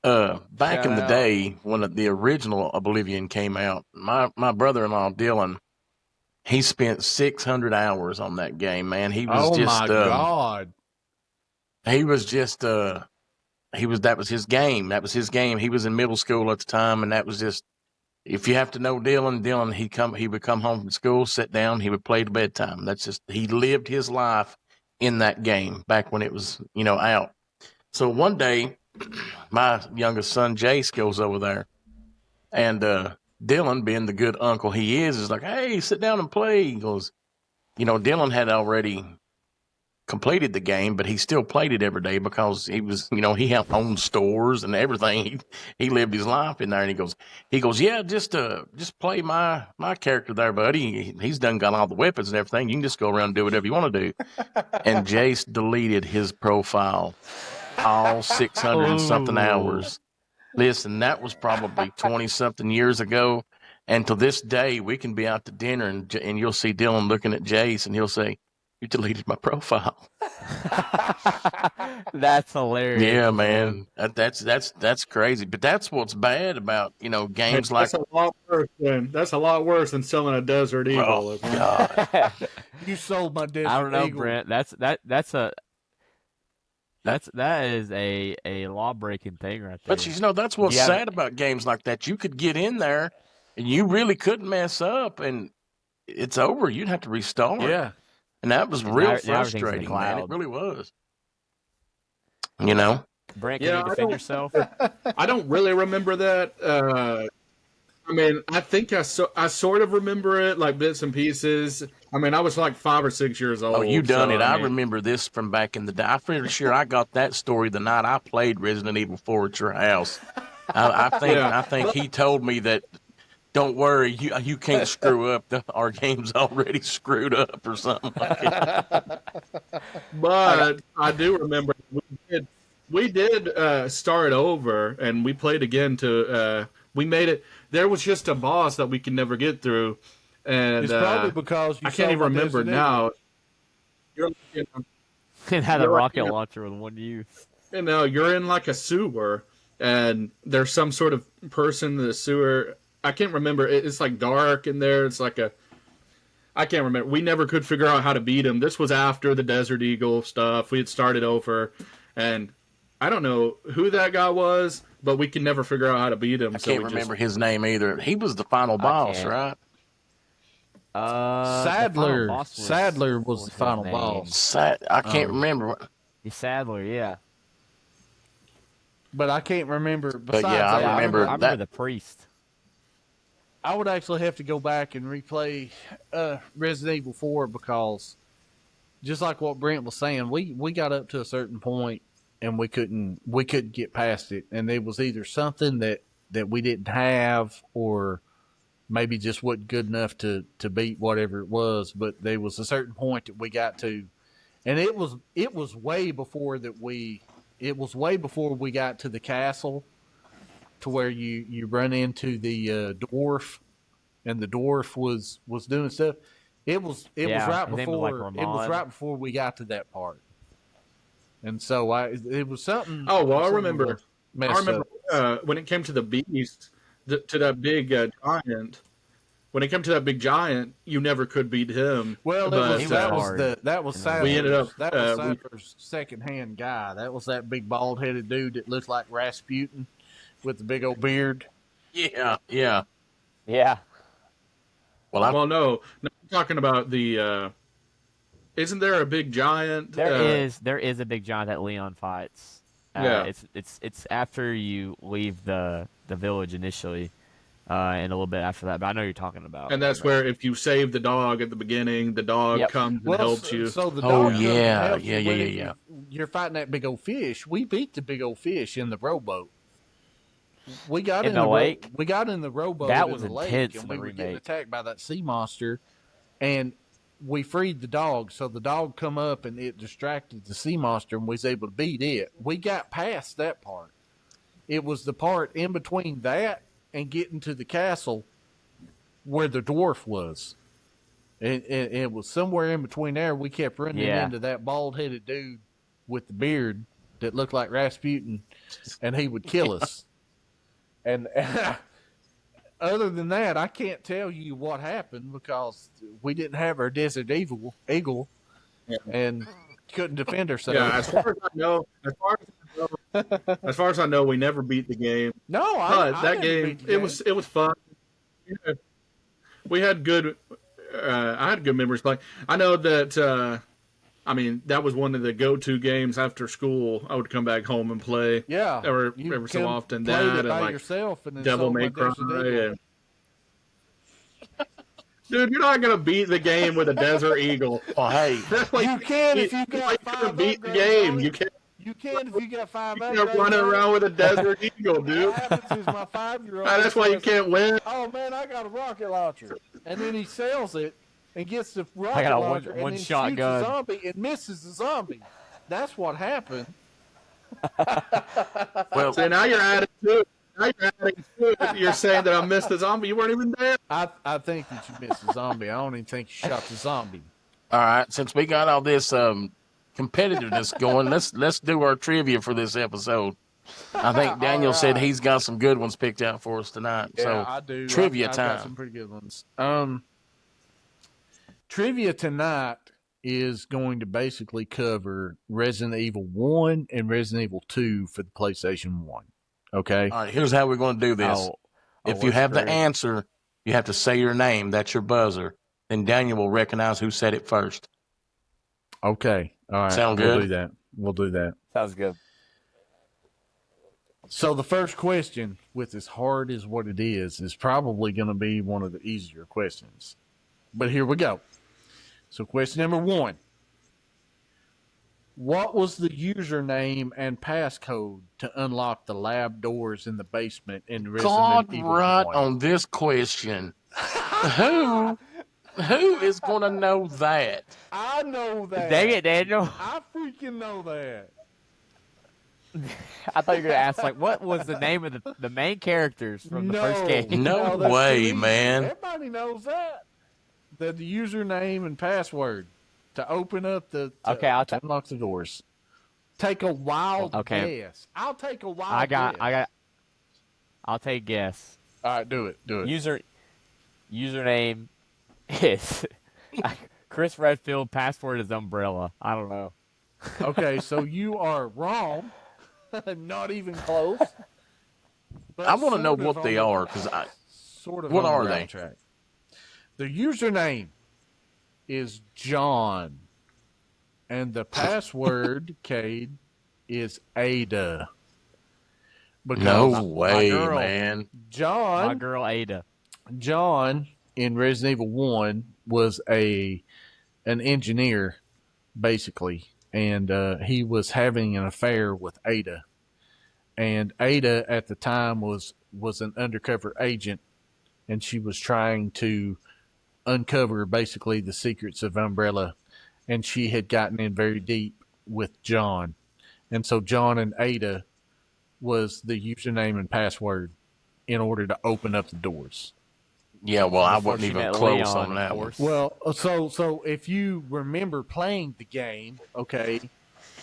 Speaker 1: Back
Speaker 4: Shout
Speaker 1: in the
Speaker 4: out.
Speaker 1: day when the original Oblivion came out, my brother-in-law Dylan, he spent 600 hours on that game, man. He was
Speaker 3: Oh
Speaker 1: just
Speaker 3: my God.
Speaker 1: he was just that was his game. That was his game. He was in middle school at the time, and that was just, if you have to know Dylan, he would come home from school, sit down, he would play to bedtime. That's just, he lived his life in that game back when it was, you know, out. So one day, my youngest son Jace goes over there, and Dylan, being the good uncle he is like, "Hey, sit down and play." He goes, you know, Dylan had already completed the game, but he still played it every day because he was, you know, he helped own stores and everything. He lived his life in there, and he goes, "Yeah, just play my character there, buddy. He's done got all the weapons and everything. You can just go around and do whatever you want to do." And Jace deleted his profile, all 600 and something hours. Listen, that was probably 20 something years ago. And to this day, we can be out to dinner and you'll see Dylan looking at Jace and he'll say, "You deleted my profile."
Speaker 4: That's hilarious.
Speaker 1: Yeah, man. That's crazy. But that's what's bad about, you know, games like,
Speaker 5: That's a lot worse than selling a Desert Eagle.
Speaker 1: oh God.
Speaker 3: You sold my Desert
Speaker 4: I don't know,
Speaker 3: Eagle.
Speaker 4: Brent. That is a law breaking thing right there.
Speaker 1: But you know, that's what's sad about games like that. You could get in there and you really couldn't mess up and it's over. You'd have to restart.
Speaker 3: Yeah.
Speaker 1: And that was real frustrating, man. It really was. You know?
Speaker 4: Brent, can you defend yourself?
Speaker 5: I don't really remember that. I mean, I think I sort of remember it, like bits and pieces. I mean, I was like 5 or 6 years old.
Speaker 1: Oh, you done
Speaker 5: so,
Speaker 1: it. I
Speaker 5: mean,
Speaker 1: remember this from back in the day. I'm pretty sure I got that story the night I played Resident Evil 4 at your house. I think he told me that, don't worry, you can't screw up. Our game's already screwed up or something like that.
Speaker 5: But I do remember we did start over, and we played again to we made it. There was just a boss that we could never get through, and
Speaker 3: It's probably because
Speaker 5: I can't even remember now. You're, you know,
Speaker 4: It had a
Speaker 5: You're-
Speaker 4: rocket
Speaker 5: you know-
Speaker 4: launcher with one use.
Speaker 5: you're in like a sewer, and there's some sort of person in the sewer. I can't remember. It's like dark in there. It's like I can't remember. We never could figure out how to beat him. This was after the Desert Eagle stuff. We had started over, and I don't know who that guy was, but we could never figure out how to beat him.
Speaker 1: I can't remember his name either. He was the final boss,
Speaker 4: can't.
Speaker 1: right?
Speaker 3: Sadler. Sadler was the final boss.
Speaker 1: I can't remember.
Speaker 4: Sadler, yeah.
Speaker 3: But I can't remember. Besides
Speaker 1: yeah, I
Speaker 3: that,
Speaker 1: remember
Speaker 4: I
Speaker 1: that-
Speaker 4: remember the priest.
Speaker 3: I would actually have to go back and replay Resident Evil 4 because, just like what Brent was saying, we got up to a certain point and we couldn't get past it, and it was either something that we didn't have, or maybe just wasn't good enough to beat whatever it was. But there was a certain point that we got to, and it was way before we got to the castle, to where you run into the dwarf, and the dwarf was doing stuff. It was right before we got to that part, and so it was something.
Speaker 5: Oh well, I remember
Speaker 3: Up.
Speaker 5: When it came to the beast, to that big giant. When it came to that big giant, you never could beat him.
Speaker 3: Well,
Speaker 5: but,
Speaker 3: that was Sadler's,
Speaker 5: we ended up
Speaker 3: Sadler's second-hand guy. That was that big bald-headed dude that looked like Rasputin with the big old beard.
Speaker 1: Yeah.
Speaker 4: Yeah.
Speaker 5: Well, no, I'm talking about the. Isn't there a big giant?
Speaker 4: There is a big giant that Leon fights.
Speaker 5: Yeah.
Speaker 4: It's after you leave the village initially, and a little bit after that. But I know you're talking about.
Speaker 5: And that's where if you save the dog at the beginning, the dog comes and helps you.
Speaker 3: So the
Speaker 1: Oh,
Speaker 3: dog comes and
Speaker 1: yeah.
Speaker 3: helps you
Speaker 1: Yeah.
Speaker 3: when You're fighting that big old fish. We beat the big old fish in the rowboat. We got
Speaker 4: In the lake?
Speaker 3: We got in the rowboat.
Speaker 4: That
Speaker 3: in
Speaker 4: was
Speaker 3: the lake,
Speaker 4: intense
Speaker 3: and
Speaker 4: in
Speaker 3: we
Speaker 4: the
Speaker 3: were getting
Speaker 4: remake.
Speaker 3: attacked by that sea monster, and we freed the dog. So the dog come up and it distracted the sea monster, and we was able to beat it. We got past that part. It was the part in between that and getting to the castle where the dwarf was. And it was somewhere in between there. We kept running into that bald-headed dude with the beard that looked like Rasputin, and he would kill us. And other than that, I can't tell you what happened because we didn't have our Desert Eagle and couldn't defend ourselves.
Speaker 5: Yeah, as far as I know, we never beat the game.
Speaker 3: No,
Speaker 5: But
Speaker 3: I
Speaker 5: that
Speaker 3: never
Speaker 5: game,
Speaker 3: beat the
Speaker 5: it was fun. Yeah. We had good. I had good memories playing. I know that. I mean, that was one of the go-to games after school. I would come back home and play.
Speaker 3: Yeah,
Speaker 5: Every so often.
Speaker 3: played
Speaker 5: That
Speaker 3: it
Speaker 5: and
Speaker 3: by
Speaker 5: like
Speaker 3: yourself, and then
Speaker 5: Devil
Speaker 3: sold
Speaker 5: May
Speaker 3: my
Speaker 5: Cry.
Speaker 3: Desert Eagle.
Speaker 5: And... Dude, you're not gonna beat the game with a Desert Eagle.
Speaker 1: Oh, hey.
Speaker 5: That's like
Speaker 3: You can if you got
Speaker 5: you're
Speaker 3: five
Speaker 5: gonna beat the
Speaker 3: upgrades
Speaker 5: game.
Speaker 3: on it.
Speaker 5: You can't.
Speaker 3: You can if you got 5
Speaker 5: You're
Speaker 3: upgrades.
Speaker 5: running
Speaker 3: on it.
Speaker 5: around with a Desert Eagle, dude.
Speaker 3: What happens is my 5-year-old.
Speaker 5: That's why you can't win.
Speaker 3: Oh man, I got a rocket launcher, and then he sells it and gets the rocket
Speaker 4: I got a
Speaker 3: launcher
Speaker 4: one
Speaker 3: and then
Speaker 4: shot
Speaker 3: shoots
Speaker 4: gun.
Speaker 3: a zombie and misses the zombie. That's what happened.
Speaker 1: Well,
Speaker 5: So now you're adding to it. Now you're adding to it. You're saying that I missed the zombie. You weren't even there.
Speaker 3: I think that you missed the zombie. I don't even think you shot the zombie.
Speaker 1: all right. Since we got all this competitiveness going, let's do our trivia for this episode. I think Daniel said he's got some good ones picked out for us tonight.
Speaker 3: Yeah,
Speaker 1: so
Speaker 3: I do.
Speaker 1: trivia
Speaker 3: I've
Speaker 1: time.
Speaker 3: got some pretty good ones. Trivia tonight is going to basically cover Resident Evil 1 and Resident Evil 2 for the PlayStation 1. Okay?
Speaker 1: All right, here's how we're going to do this. If you have the answer, you have to say your name. That's your buzzer. Then Daniel will recognize who said it first.
Speaker 3: Okay. All right.
Speaker 1: Sound
Speaker 3: We'll
Speaker 1: good?
Speaker 3: do that. We'll do that.
Speaker 4: Sounds good.
Speaker 3: So the first question, with as hard as what it is probably going to be one of the easier questions. But here we go. So question number 1. What was the username and passcode to unlock the lab doors in the basement in Resident
Speaker 1: God,
Speaker 3: Evil
Speaker 1: right
Speaker 3: 1?
Speaker 1: on this question. Who is going to know that?
Speaker 3: I know that.
Speaker 4: Dang it, Daniel.
Speaker 3: I freaking know that.
Speaker 4: I thought you were going to ask, like, what was the name of the main characters from the first game?
Speaker 1: No
Speaker 3: that's
Speaker 1: way,
Speaker 3: too easy.
Speaker 1: man.
Speaker 3: Everybody knows that. The username and password to open up to unlock the doors. Take a wild guess. I'll take a wild guess.
Speaker 4: I'll take guess.
Speaker 3: All right, do it.
Speaker 4: Username is Chris Redfield. Password is Umbrella. I don't know.
Speaker 3: Okay, so you are wrong. Not even close. But
Speaker 1: I want to know
Speaker 3: sort of
Speaker 1: what
Speaker 3: on
Speaker 1: they
Speaker 3: the-
Speaker 1: are because
Speaker 3: Sort of
Speaker 1: What
Speaker 3: on the
Speaker 1: are
Speaker 3: right
Speaker 1: they?
Speaker 3: track. The username is John, and the password, Cade, is Ada. Because
Speaker 1: no way,
Speaker 4: girl.
Speaker 1: man.
Speaker 4: My
Speaker 3: John
Speaker 4: girl Ada.
Speaker 3: in Resident Evil 1 was an engineer, basically, and he was having an affair with Ada. And Ada at the time was an undercover agent, and she was trying to uncover basically the secrets of Umbrella, and she had gotten in very deep with John. And so John and Ada was the username and password in order to open up the doors.
Speaker 1: Yeah, well, I
Speaker 4: Before
Speaker 1: wasn't
Speaker 4: she
Speaker 1: even
Speaker 4: met
Speaker 1: close
Speaker 4: Leon,
Speaker 1: on
Speaker 4: of
Speaker 1: that one.
Speaker 4: course.
Speaker 3: Well, so if you remember playing the game, okay,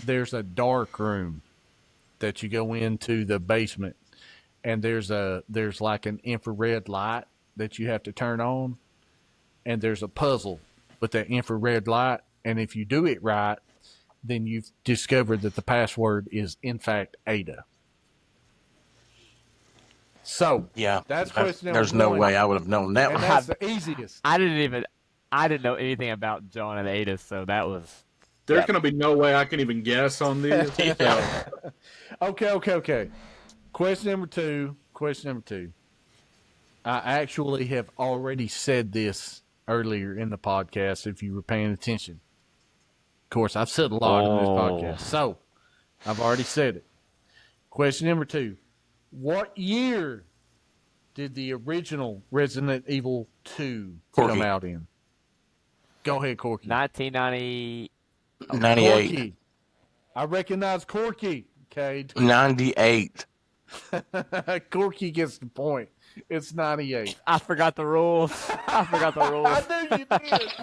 Speaker 3: there's a dark room that you go into the basement, and there's like an infrared light that you have to turn on, and there's a puzzle with that infrared light, and if you do it right, then you've discovered that the password is in fact Ada. So
Speaker 1: Yeah,
Speaker 3: that's question number
Speaker 1: there's no
Speaker 3: 1.
Speaker 1: way I would have known that
Speaker 3: And
Speaker 1: one.
Speaker 3: that's the easiest.
Speaker 4: I didn't know anything about John and Ada, so that was.
Speaker 5: There's going to be no way I can even guess on these.
Speaker 1: Yeah.
Speaker 3: Okay. Question number two. I actually have already said this earlier in the podcast if you were paying attention. Of course, I've said a lot in this podcast, so I've already said it. Question number 2. What year did the original Resident Evil 2 come
Speaker 1: Corky.
Speaker 3: out in? Go ahead, Corky.
Speaker 4: 1990.
Speaker 1: 98.
Speaker 3: Corky. I recognize Corky, Cade.
Speaker 1: 98.
Speaker 3: Corky gets the point. It's 98.
Speaker 4: I forgot the rules. I
Speaker 3: I knew you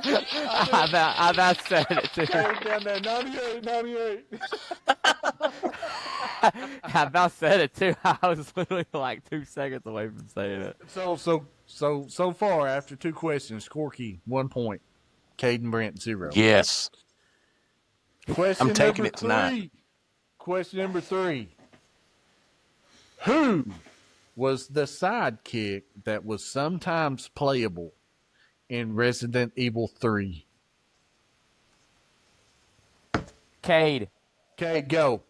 Speaker 3: did.
Speaker 4: I about said it too.
Speaker 3: Cade down there, 98.
Speaker 4: I about said it too. I was literally like 2 seconds away from saying it.
Speaker 3: So far, after 2 questions, Corky 1 point. Cade and Brent 0.
Speaker 1: Yes.
Speaker 3: Question
Speaker 1: I'm taking
Speaker 3: number
Speaker 1: it tonight.
Speaker 3: 3. Question number 3. Who was the sidekick that was sometimes playable in Resident Evil 3?
Speaker 4: Cade.
Speaker 3: Cade, go.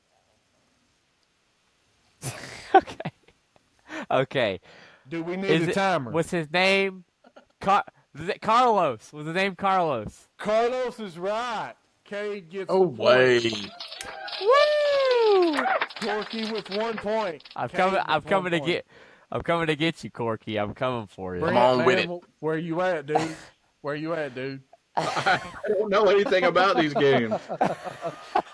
Speaker 4: Okay.
Speaker 3: Do we need a timer?
Speaker 4: Was his name Carlos? Was his name Carlos?
Speaker 3: Carlos is right. Cade gets
Speaker 1: Oh,
Speaker 3: the point.
Speaker 1: way.
Speaker 4: Woo!
Speaker 3: Corky with 1 point.
Speaker 4: I'm
Speaker 3: Cade
Speaker 4: coming.
Speaker 3: with
Speaker 4: I'm
Speaker 3: 1
Speaker 4: coming to
Speaker 3: point.
Speaker 4: get. I'm coming to get you, Corky. I'm coming for you.
Speaker 3: Brent,
Speaker 1: on with
Speaker 3: man, where you at, dude?
Speaker 5: I don't know anything about these games.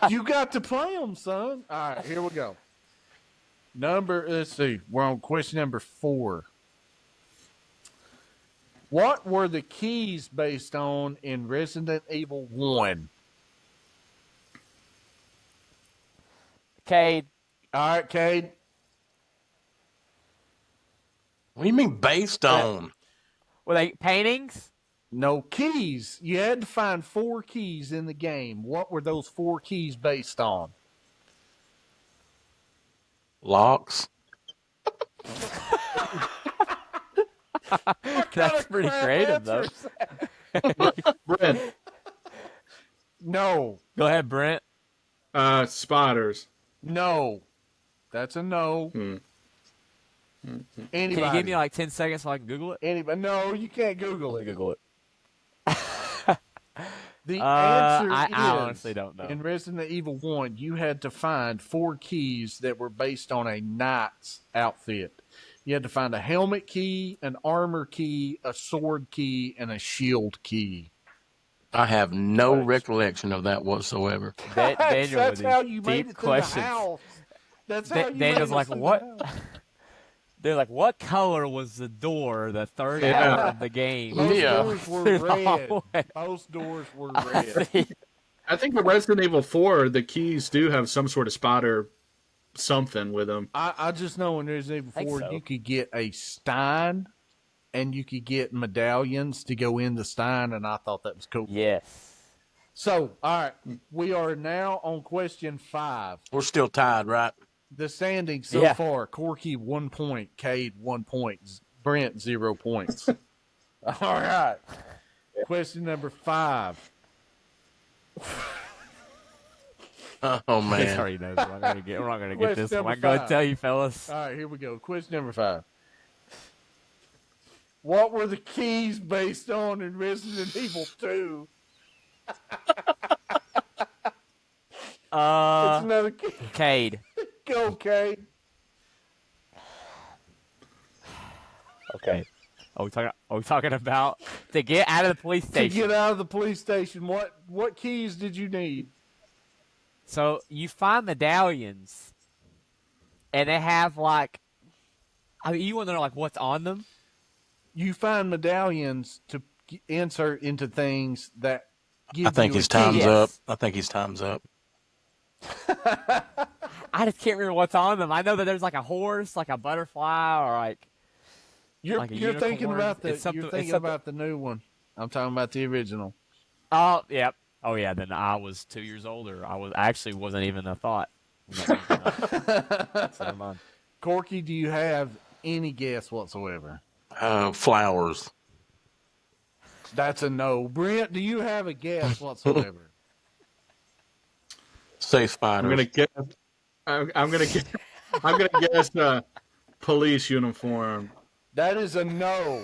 Speaker 3: You got to play them, son. All right, here we go. Let's see. We're on question number 4. What were the keys based on in Resident Evil 1?
Speaker 4: Cade.
Speaker 3: All right, Cade.
Speaker 1: What do you mean based on?
Speaker 4: Were they paintings?
Speaker 3: No keys. You had to find 4 keys in the game. What were those 4 keys based on?
Speaker 1: Locks.
Speaker 4: That's pretty creative, though.
Speaker 5: Brent,
Speaker 3: No.
Speaker 4: Go ahead, Brent.
Speaker 5: spiders.
Speaker 3: No. That's a no. Anybody?
Speaker 4: Can you give me like 10 seconds so I can Google it?
Speaker 3: Anybody? No, you can't Google it.
Speaker 4: Google it.
Speaker 3: The answer
Speaker 4: I
Speaker 3: is,
Speaker 4: honestly don't know.
Speaker 3: in Resident Evil 1, you had to find 4 keys that were based on a knight's outfit. You had to find a helmet key, an armor key, a sword key, and a shield key.
Speaker 1: I have no recollection of that whatsoever.
Speaker 4: Daniel
Speaker 3: That's
Speaker 4: with
Speaker 3: how
Speaker 4: these
Speaker 3: you made
Speaker 4: deep
Speaker 3: it
Speaker 4: questions.
Speaker 3: through the house. That's how you
Speaker 4: Daniel's
Speaker 3: made
Speaker 4: like,
Speaker 3: it through
Speaker 4: what?
Speaker 3: the house.
Speaker 4: They're like, what color was the door the third hour of the game?
Speaker 3: Most
Speaker 1: Yeah.
Speaker 3: doors were
Speaker 4: Through the
Speaker 3: red.
Speaker 4: hallway.
Speaker 3: Most doors were red.
Speaker 5: I think in Resident Evil 4, the keys do have some sort of spotter something with them.
Speaker 3: I just know in Resident Evil 4,
Speaker 4: so.
Speaker 3: you could get a Stein and you could get medallions to go in the Stein, and I thought that was cool.
Speaker 4: Yes.
Speaker 3: So, all right, we are now on question 5.
Speaker 1: We're still tied, right?
Speaker 3: The standings so
Speaker 4: Yeah.
Speaker 3: far: Corky 1 point, Cade 1 point, Brent 0 points. All right, question number 5.
Speaker 1: Oh
Speaker 4: He
Speaker 1: man.
Speaker 4: already knows we're not gonna get
Speaker 3: Question
Speaker 4: this one.
Speaker 3: number
Speaker 4: I'm going to
Speaker 3: 5.
Speaker 4: tell you, fellas.
Speaker 3: All right, here we go. Question number 5. What were the keys based on in Resident Evil 2? It's another key.
Speaker 4: Cade.
Speaker 3: Go, Cade.
Speaker 4: Okay. Are we talking about to get out of the police
Speaker 3: To
Speaker 4: station?
Speaker 3: get out of the police station, what keys did you need?
Speaker 4: So you find medallions, and they have like, I mean, you want to know like what's on them?
Speaker 3: You find medallions to insert into things that give
Speaker 1: I think
Speaker 3: you
Speaker 1: his
Speaker 3: a key.
Speaker 1: time's
Speaker 4: Yes.
Speaker 1: up. I think his time's up.
Speaker 4: I just can't remember what's on them. I know that there's like a horse, like a butterfly, or like
Speaker 3: You're,
Speaker 4: like a
Speaker 3: you're thinking
Speaker 4: unicorn.
Speaker 3: about the
Speaker 4: It's something-
Speaker 3: you're
Speaker 4: it's
Speaker 3: thinking
Speaker 4: something-
Speaker 3: about the new one. I'm talking about the original.
Speaker 4: oh yeah, oh yeah. Then I was 2 years older. I wasn't even a thought. So never mind.
Speaker 3: Corky, do you have any guess whatsoever?
Speaker 1: Flowers.
Speaker 3: That's a no. Brent, do you have a guess whatsoever?
Speaker 1: Say
Speaker 5: I'm
Speaker 1: spiders.
Speaker 5: gonna guess. I'm gonna guess. I'm gonna guess police uniform.
Speaker 3: That is a no.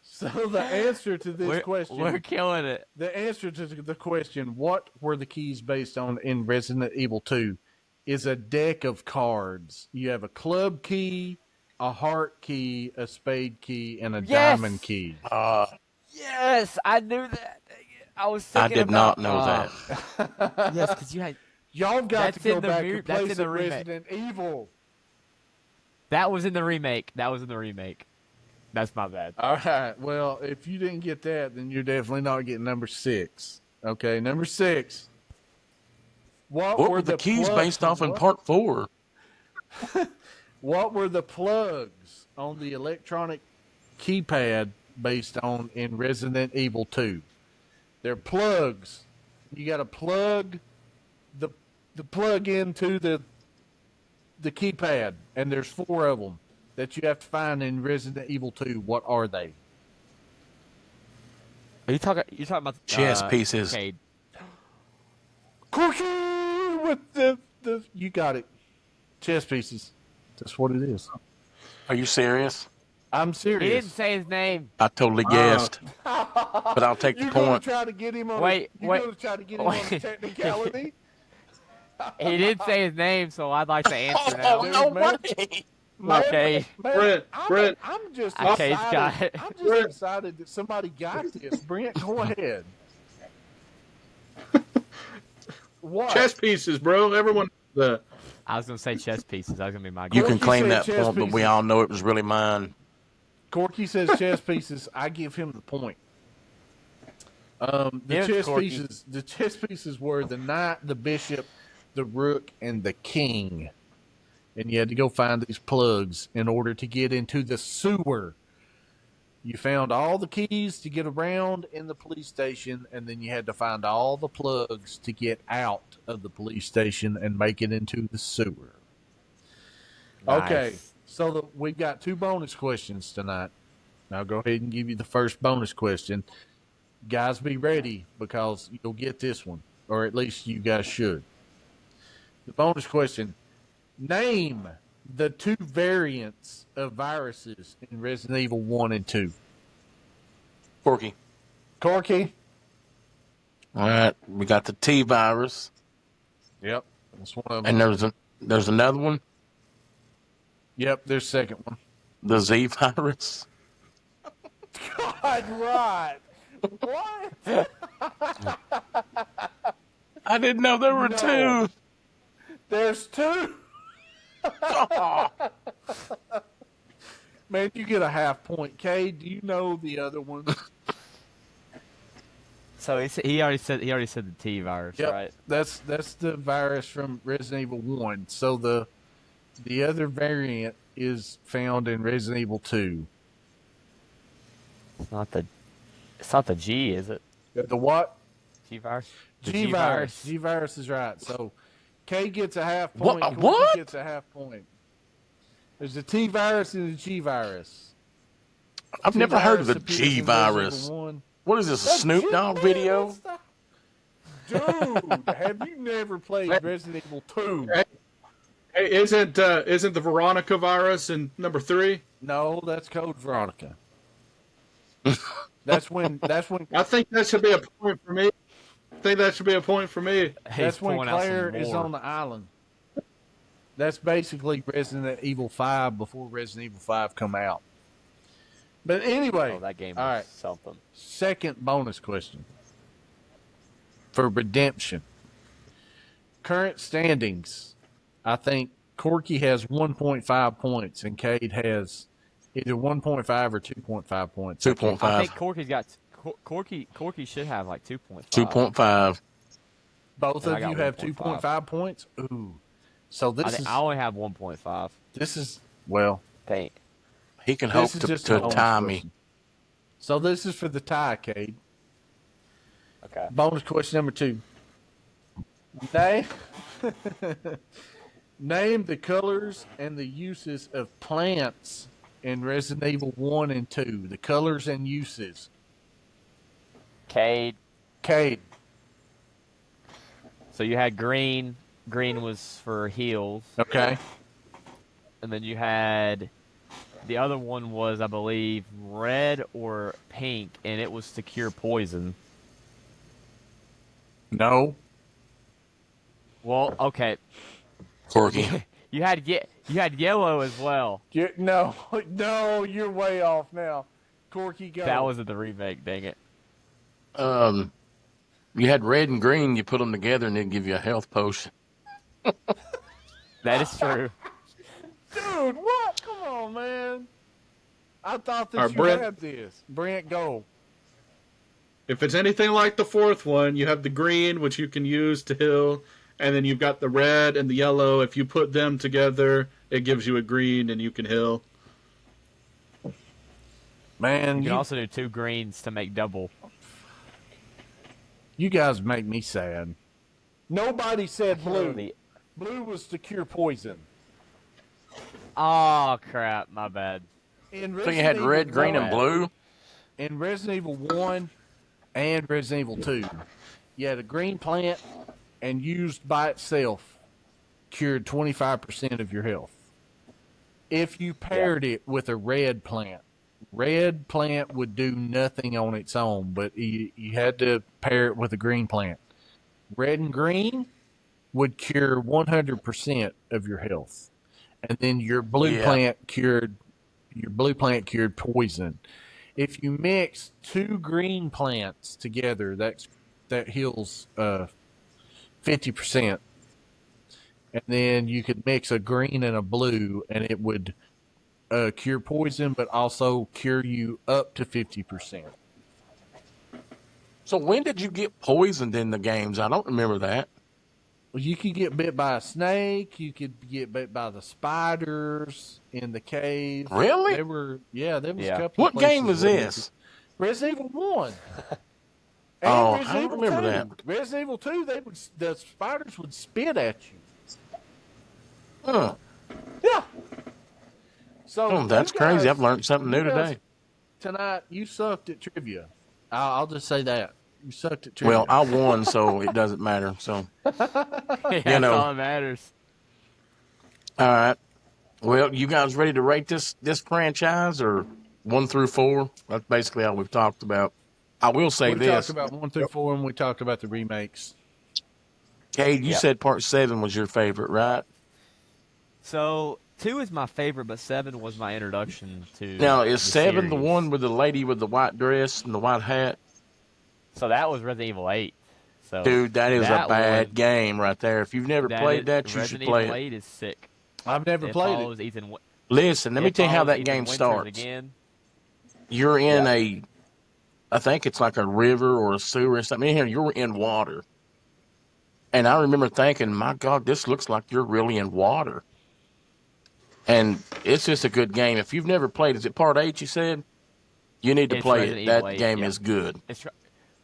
Speaker 3: So the answer to this question,
Speaker 4: We're killing it.
Speaker 3: the answer to the question, what were the keys based on in Resident Evil 2, is a deck of cards. You have a club key, a heart key, a spade key, and a
Speaker 4: Yes!
Speaker 3: diamond key.
Speaker 4: Yes, I knew that. I was
Speaker 1: I
Speaker 4: thinking
Speaker 1: did
Speaker 4: about,
Speaker 1: not know that.
Speaker 4: Yes, because you had
Speaker 3: Y'all got
Speaker 4: That's
Speaker 3: to go
Speaker 4: in the
Speaker 3: back
Speaker 4: re-
Speaker 3: and
Speaker 4: that's
Speaker 3: play
Speaker 4: in
Speaker 3: some
Speaker 4: the remake.
Speaker 3: Resident Evil.
Speaker 4: that was in the remake. That's my bad.
Speaker 3: All right. Well, if you didn't get that, then you're definitely not getting number 6. Okay, number 6.
Speaker 1: What were the keys based off in part 4?
Speaker 3: What were the plugs on the electronic keypad based on in Resident Evil 2? They're plugs. You got to plug the plug into the keypad, and there's 4 of them that you have to find in Resident Evil 2. What are they?
Speaker 4: Are you talking? You're talking about
Speaker 1: Chess pieces.
Speaker 4: Okay.
Speaker 3: Cookie with the you got it. Chess pieces. That's what it is.
Speaker 1: Are you serious?
Speaker 3: I'm
Speaker 4: He
Speaker 3: serious.
Speaker 4: didn't say his name.
Speaker 1: I totally guessed. But I'll take the
Speaker 3: You're gonna
Speaker 1: point.
Speaker 3: try to get him on.
Speaker 4: Wait,
Speaker 3: you're
Speaker 4: wait,
Speaker 3: gonna try to get him on a
Speaker 4: wait.
Speaker 3: technicality.
Speaker 4: He didn't say his name, so I'd like to answer
Speaker 1: Oh,
Speaker 4: now.
Speaker 1: no
Speaker 3: man.
Speaker 1: way.
Speaker 4: Okay.
Speaker 3: Man,
Speaker 5: Brent.
Speaker 3: I'm just
Speaker 4: Okay,
Speaker 3: excited.
Speaker 4: got it.
Speaker 3: I'm just
Speaker 5: Brent.
Speaker 3: excited that somebody got this. Brent, go ahead. What?
Speaker 5: Chess pieces, bro. Everyone.
Speaker 4: I was gonna say chess pieces. That was gonna be my
Speaker 1: You
Speaker 4: guess.
Speaker 1: can
Speaker 3: Corky
Speaker 1: claim
Speaker 3: said
Speaker 1: that
Speaker 3: chess
Speaker 1: point, but we
Speaker 3: pieces.
Speaker 1: all know it was really mine.
Speaker 3: Corky says chess pieces. I give him the point. The
Speaker 4: Yes,
Speaker 3: chess
Speaker 4: Corky.
Speaker 3: pieces. The chess pieces were the knight, the bishop, the rook, and the king. And you had to go find these plugs in order to get into the sewer. You found all the keys to get around in the police station, and then you had to find all the plugs to get out of the police station and make it into the sewer. Okay,
Speaker 4: Nice.
Speaker 3: so we've got 2 bonus questions tonight. I'll go ahead and give you the first bonus question. Guys, be ready because you'll get this one, or at least you guys should. The bonus question: Name the 2 variants of viruses in Resident Evil 1 and 2.
Speaker 1: Corky.
Speaker 3: Corky?
Speaker 1: All right. We got the T virus.
Speaker 3: Yep. That's one of them.
Speaker 1: And there's another one.
Speaker 3: Yep, there's a second one.
Speaker 1: The Z virus.
Speaker 3: God, right. What?
Speaker 1: I didn't know there were
Speaker 3: No.
Speaker 1: 2.
Speaker 3: There's 2. Man, you get a half point. Kay, do you know the other one?
Speaker 4: So he already said the T virus,
Speaker 3: Yep.
Speaker 4: right?
Speaker 3: That's the virus from Resident Evil 1. So the other variant is found in Resident Evil 2.
Speaker 4: It's not the G, is it?
Speaker 3: The what?
Speaker 4: G virus. The
Speaker 3: G virus. G virus is right. So Kay gets a half point.
Speaker 1: What?
Speaker 3: Corky gets a half point. There's the T virus and the G virus.
Speaker 1: I've
Speaker 3: T
Speaker 1: never heard of the
Speaker 3: appears
Speaker 1: G
Speaker 3: in Resident
Speaker 1: virus.
Speaker 3: Evil 1.
Speaker 1: What is this, a
Speaker 3: That's
Speaker 1: Snoop
Speaker 3: G-
Speaker 1: Dogg
Speaker 3: man,
Speaker 1: video?
Speaker 3: Dude, have you never played Resident Evil 2?
Speaker 5: Hey, isn't the Veronica virus in number 3?
Speaker 3: No, that's Code Veronica. That's when
Speaker 5: I think that should be a point for me.
Speaker 4: He's
Speaker 3: that's when
Speaker 4: pulling out some
Speaker 3: Claire is
Speaker 4: more.
Speaker 3: on the island. That's basically Resident Evil 5 before Resident Evil 5 come out. But anyway,
Speaker 4: Oh, that game
Speaker 3: all
Speaker 4: was
Speaker 3: right.
Speaker 4: something.
Speaker 3: Second bonus question for redemption. Current standings. I think Corky has 1.5 points and Cade has either 1.5 or 2.5 points.
Speaker 1: 2.5.
Speaker 4: I think Corky's got Corky should have like 2.5.
Speaker 1: 2.5.
Speaker 3: Both
Speaker 4: And
Speaker 3: of
Speaker 4: I got
Speaker 3: you have
Speaker 4: 1.5.
Speaker 3: 2.5 points. Ooh. So
Speaker 4: I only have 1.5.
Speaker 3: this is well,
Speaker 4: Dang.
Speaker 1: He can hope
Speaker 3: this is just a
Speaker 1: to
Speaker 3: bonus
Speaker 1: tie me.
Speaker 3: question. So this is for the tie, Cade.
Speaker 4: Okay.
Speaker 3: Bonus question number 2. Name, name the colors and the uses of plants in Resident Evil 1 and 2. The colors and uses.
Speaker 4: Cade.
Speaker 3: Cade.
Speaker 4: So you had green. Green was for heals.
Speaker 3: Okay.
Speaker 4: And then you had the other one was, I believe, red or pink, and it was to cure poison.
Speaker 3: No.
Speaker 4: Well, okay.
Speaker 1: Corky.
Speaker 4: You had yellow as well.
Speaker 3: No, you're way off now. Corky, go.
Speaker 4: That was at the remake. Dang it.
Speaker 1: You had red and green. You put them together, and it'd give you a health potion.
Speaker 4: That is true.
Speaker 3: Dude, what? Come on, man. I thought that
Speaker 5: All right,
Speaker 3: you
Speaker 5: Brent.
Speaker 3: had this. Brent, go.
Speaker 5: If it's anything like the 4th one, you have the green, which you can use to heal, and then you've got the red and the yellow. If you put them together, it gives you a green, and you can heal.
Speaker 3: Man,
Speaker 4: You can also do 2 greens to make double.
Speaker 3: you guys make me sad. Nobody said blue.
Speaker 4: The-
Speaker 3: Blue was to cure poison.
Speaker 4: Oh crap! My bad.
Speaker 3: In
Speaker 1: So you had
Speaker 3: Resident
Speaker 1: red,
Speaker 3: Evil
Speaker 1: green,
Speaker 3: 1
Speaker 1: and blue?
Speaker 3: In Resident Evil 1 and Resident Evil 2, you had a green plant and used by itself cured 25% of your health. If you paired it with a red plant would do nothing on its own, but you had to pair it with a green plant. Red and green would cure 100% of your health. And then your blue plant cured poison. If you mix 2 green plants together, that heals 50%. And then you could mix a green and a blue, and it would cure poison, but also cure you up to 50%.
Speaker 1: So when did you get poisoned in the games? I don't remember that.
Speaker 3: Well, you could get bit by a snake. You could get bit by the spiders in the cave.
Speaker 1: Really?
Speaker 3: There was a
Speaker 4: Yeah.
Speaker 3: couple.
Speaker 1: What
Speaker 3: of
Speaker 1: game
Speaker 3: places
Speaker 1: is
Speaker 3: where you
Speaker 1: this?
Speaker 3: could- Resident Evil 1.
Speaker 1: Oh,
Speaker 3: Resident
Speaker 1: I don't
Speaker 3: Evil
Speaker 1: remember
Speaker 3: 2.
Speaker 1: that.
Speaker 3: Resident Evil 2, the spiders would spit at you.
Speaker 1: Huh.
Speaker 3: Yeah. So
Speaker 1: Oh, that's
Speaker 3: you guys-
Speaker 1: crazy. I've learned something new
Speaker 3: you guys
Speaker 1: today.
Speaker 3: Tonight, you sucked at trivia. I'll just say that. You sucked at trivia.
Speaker 1: Well, I won, so it doesn't matter. So,
Speaker 4: Yeah, that's
Speaker 1: know.
Speaker 4: all that matters.
Speaker 1: All right. Well, you guys ready to rate this franchise or 1 through 4? That's basically all we've talked about. I will say
Speaker 3: We talked
Speaker 1: this.
Speaker 3: about 1 through 4, and we talked about the remakes.
Speaker 1: Cade, you
Speaker 4: Yep.
Speaker 1: said part 7 was your favorite, right?
Speaker 4: So 2 is my favorite, but 7 was my introduction to
Speaker 1: Now, is
Speaker 4: the
Speaker 1: 7 the
Speaker 4: series.
Speaker 1: one with the lady with the white dress and the white hat?
Speaker 4: So that was Resident Evil 8. So
Speaker 1: Dude, that is a
Speaker 4: that
Speaker 1: bad
Speaker 4: one,
Speaker 1: game right there. If you've never played that, you should
Speaker 4: Resident
Speaker 1: play
Speaker 4: Evil
Speaker 1: it.
Speaker 4: 8 is sick.
Speaker 3: I've never
Speaker 4: It
Speaker 3: played it.
Speaker 4: follows Ethan.
Speaker 1: Listen, let me
Speaker 4: It
Speaker 1: tell you how
Speaker 4: follows
Speaker 1: that
Speaker 4: Ethan
Speaker 1: game
Speaker 4: Winters
Speaker 1: starts.
Speaker 4: again.
Speaker 1: You're in
Speaker 4: Yeah.
Speaker 1: I think it's like a river or a sewer or something. Here, you're in water. And I remember thinking, my God, this looks like you're really in water. And it's just a good game. If you've never played, is it part 8 you said? You need to
Speaker 4: It's
Speaker 1: play it.
Speaker 4: Resident Evil
Speaker 1: That
Speaker 4: 8.
Speaker 1: game
Speaker 4: Yeah.
Speaker 1: is good.
Speaker 4: It's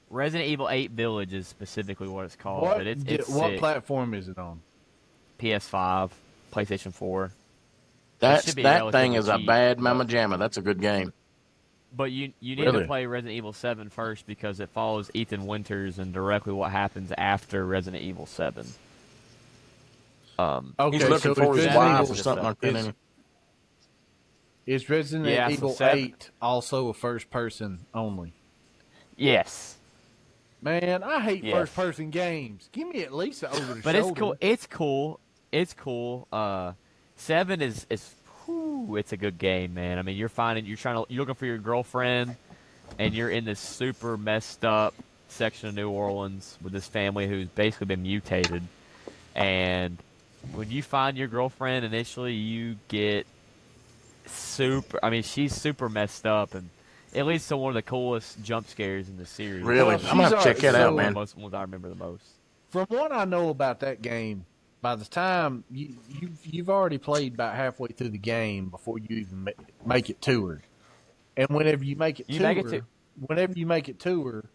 Speaker 4: Resident Evil 8 Village is specifically what it's called,
Speaker 3: What
Speaker 4: but it's
Speaker 3: what
Speaker 4: sick.
Speaker 3: platform is it on?
Speaker 4: PS5, PlayStation 4.
Speaker 1: That
Speaker 4: should be
Speaker 1: thing
Speaker 4: relatively
Speaker 1: is a
Speaker 4: cheap,
Speaker 1: bad
Speaker 4: but-
Speaker 1: mama jamma. That's a good game.
Speaker 4: But you need
Speaker 1: Really?
Speaker 4: to play Resident Evil 7 first because it follows Ethan Winters and directly what happens after Resident Evil 7.
Speaker 3: Okay,
Speaker 1: He's looking
Speaker 3: so
Speaker 1: for his
Speaker 3: Resident
Speaker 1: wife
Speaker 3: Evil-
Speaker 1: or something like that.
Speaker 3: is-
Speaker 1: ain't
Speaker 3: Is Resident
Speaker 4: Yeah, so
Speaker 3: Evil
Speaker 4: 7
Speaker 3: 8 also a first person only?
Speaker 4: Yes.
Speaker 3: Man, I hate
Speaker 4: Yes.
Speaker 3: first person games. Give me at least an over the
Speaker 4: But
Speaker 3: shoulder.
Speaker 4: it's cool. It's cool. It's cool. 7 is whew, it's a good game, man. I mean, you're looking for your girlfriend, and you're in this super messed up section of New Orleans with this family who's basically been mutated. And when you find your girlfriend, initially you get super. I mean, she's super messed up, and it leads to one of the coolest jump scares in the series.
Speaker 1: Really?
Speaker 3: Well,
Speaker 1: I'm going to have to check that
Speaker 3: so-
Speaker 1: out,
Speaker 4: One of
Speaker 1: man.
Speaker 4: the most ones I remember the most.
Speaker 3: From what I know about that game, by the time you've already played about halfway through the game before you even make it to her, and whenever you make it to her,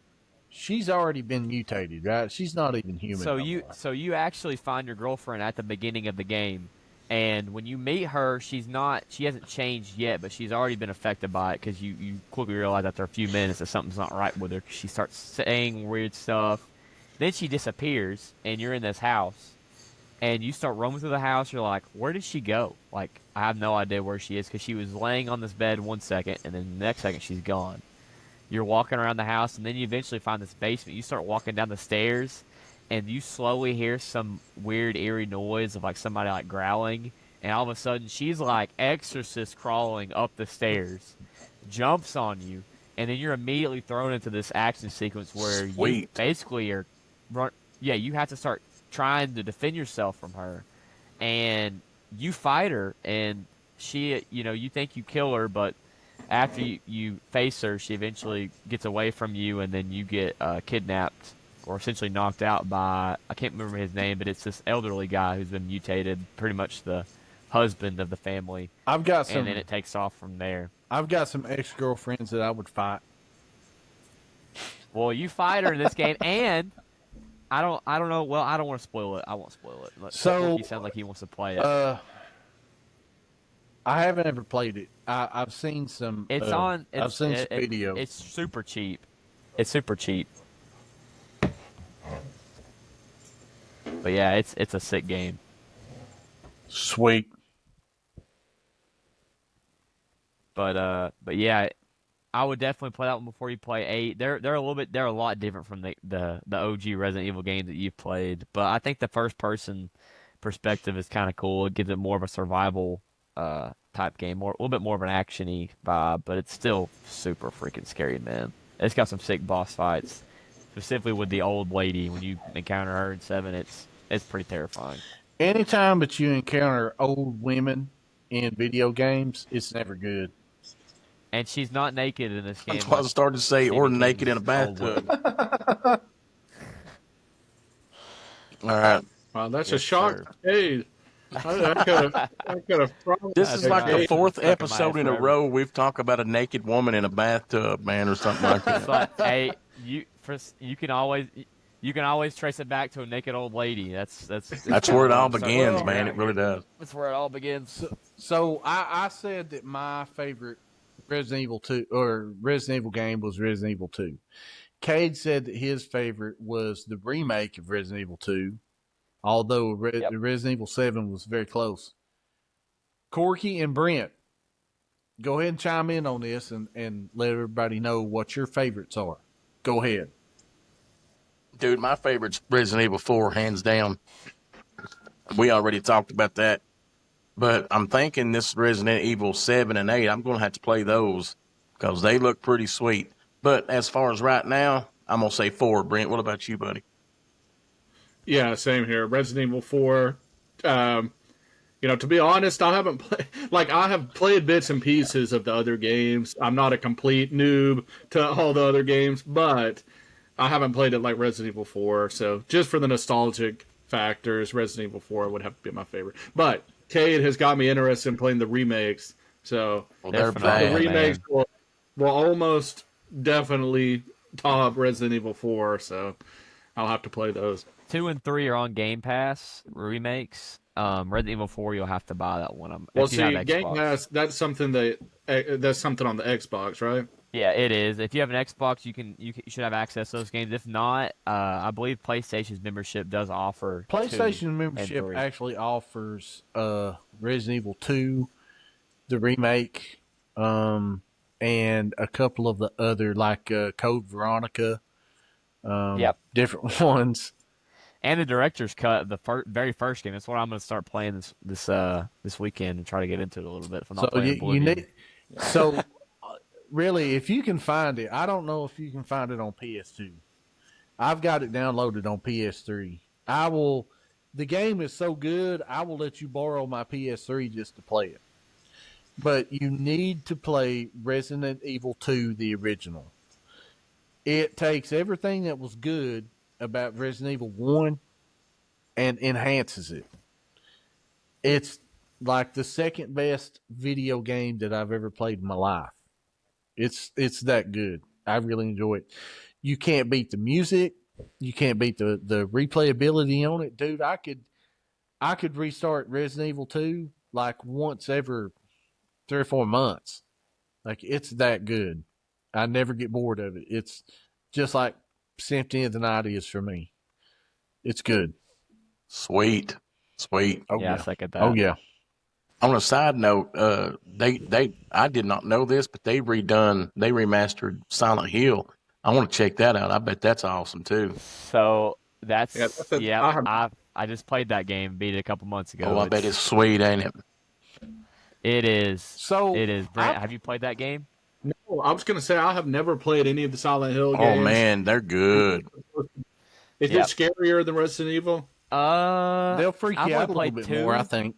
Speaker 3: she's already been mutated, right? She's not even human.
Speaker 4: So
Speaker 3: no
Speaker 4: you
Speaker 3: more.
Speaker 4: so you actually find your girlfriend at the beginning of the game, and when you meet her, she hasn't changed yet, but she's already been affected by it because you quickly realize after a few minutes that something's not right with her. She starts saying weird stuff, then she disappears, and you're in this house, and you start roaming through the house. You're like, where did she go? Like, I have no idea where she is because she was laying on this bed 1 second, and then the next second she's gone. You're walking around the house, and then you eventually find this basement. You start walking down the stairs, and you slowly hear some weird, eerie noise of like somebody like growling, and all of a sudden she's like exorcist crawling up the stairs, jumps on you, and then you're immediately thrown into this action sequence where you
Speaker 1: Sweet.
Speaker 4: basically you have to start trying to defend yourself from her, and you fight her, and she, you think you kill her, but after you face her, she eventually gets away from you, and then you get kidnapped or essentially knocked out by, I can't remember his name, but it's this elderly guy who's been mutated, pretty much the husband of the family,
Speaker 3: I've got some.
Speaker 4: and then it takes off from there.
Speaker 3: I've got some ex-girlfriends that I would fight.
Speaker 4: Well, you fight her in this game, and I don't know. Well, I don't want to spoil it. I won't spoil it.
Speaker 3: So,
Speaker 4: he sounds like he wants to play it.
Speaker 3: I haven't ever played it. I've seen some.
Speaker 4: It's
Speaker 3: I've seen some videos.
Speaker 4: It's super cheap. It's super cheap. But yeah, it's a sick game.
Speaker 3: Sweet.
Speaker 4: But yeah, I would definitely play that one before you play 8. They're a lot different from the OG Resident Evil games that you've played. But I think the first person perspective is kind of cool. It gives it more of a survival type game, a little bit more of an actiony vibe, but it's still super freaking scary, man. It's got some sick boss fights, specifically with the old lady. When you encounter her in 7, it's pretty terrifying.
Speaker 3: Anytime that you encounter old women in video games, it's never good.
Speaker 4: And she's not naked in this game.
Speaker 1: That's why I started to say, or naked in a bathtub. All right.
Speaker 5: Wow, that's
Speaker 4: Yes,
Speaker 5: a shock.
Speaker 4: sir.
Speaker 5: Hey, I could have probably.
Speaker 1: This is like the
Speaker 4: Right.
Speaker 1: 4th
Speaker 4: Stuck in my
Speaker 1: episode
Speaker 4: head
Speaker 1: in a
Speaker 4: forever.
Speaker 1: row we've talked about a naked woman in a bathtub, man, or something like
Speaker 4: It's
Speaker 1: that.
Speaker 4: like, hey, you can always trace it back to a naked old lady. That's
Speaker 1: That's where it all
Speaker 4: So-
Speaker 1: begins, man. It really does.
Speaker 4: That's where it all begins.
Speaker 3: So I said that my favorite Resident Evil 2 or Resident Evil game was Resident Evil 2. Cade said that his favorite was the remake of Resident Evil 2, although
Speaker 4: Yep.
Speaker 3: the Resident Evil 7 was very close. Corky and Brent, go ahead and chime in on this and let everybody know what your favorites are. Go ahead.
Speaker 1: Dude, my favorite's Resident Evil 4, hands down. We already talked about that. But I'm thinking this Resident Evil 7 and 8, I'm going to have to play those because they look pretty sweet. But as far as right now, I'm going to say 4. Brent, what about you, buddy?
Speaker 5: Yeah, same here. Resident Evil 4. To be honest, I haven't played. Like, I have played bits and pieces of the other games. I'm not a complete noob to all the other games, but I haven't played it like Resident Evil 4. So, just for the nostalgic factors, Resident Evil 4 would have to be my favorite. But Cade has got me interested in playing the remakes. So,
Speaker 1: They're
Speaker 5: the
Speaker 1: bad,
Speaker 5: remakes
Speaker 1: man.
Speaker 5: will almost definitely top Resident Evil 4. So, I'll have to play those.
Speaker 4: 2 and 3 are on Game Pass remakes. Resident Evil 4, you'll have to buy that one.
Speaker 5: Well,
Speaker 4: if you have
Speaker 5: see, Game
Speaker 4: Xbox.
Speaker 5: Pass, that's something on the Xbox, right?
Speaker 4: Yeah, it is. If you have an Xbox, you should have access to those games. If not, I believe PlayStation's membership does offer. 2
Speaker 3: PlayStation
Speaker 4: and
Speaker 3: membership
Speaker 4: 3.
Speaker 3: actually offers Resident Evil 2, the remake, and a couple of the other, like Code Veronica, different ones.
Speaker 4: And the director's cut of the very first game. That's what I'm going to start playing this weekend and try to get into it a little bit. If I'm not playing Oblivion.
Speaker 3: Really, if you can find it, I don't know if you can find it on PS2. I've got it downloaded on PS3. The game is so good, I will let you borrow my PS3 just to play it. But you need to play Resident Evil 2, the original. It takes everything that was good about Resident Evil 1 and enhances it. It's like the second best video game that I've ever played in my life. It's that good. I really enjoy it. You can't beat the music. You can't beat the replayability on it. Dude, I could restart Resident Evil 2 like once every 3 or 4 months. Like, it's that good. I never get bored of it. It's just like Symphony of the Night is for me. It's good.
Speaker 1: Sweet.
Speaker 3: Oh,
Speaker 4: Yeah, I second that.
Speaker 3: Oh, yeah.
Speaker 1: On a side note, I did not know this, but they remastered Silent Hill. I want to check that out. I bet that's awesome too.
Speaker 4: So that's
Speaker 5: I
Speaker 4: just played that game, beat it a couple months ago.
Speaker 1: Oh, I bet it's sweet, ain't it?
Speaker 4: It is.
Speaker 3: So
Speaker 4: it is. Brent, have you played that game?
Speaker 5: No, I was going to say I have never played any of the Silent Hill games.
Speaker 1: Oh man, they're good.
Speaker 5: Is it scarier than Resident Evil?
Speaker 3: They'll freak you out a little bit more, I think.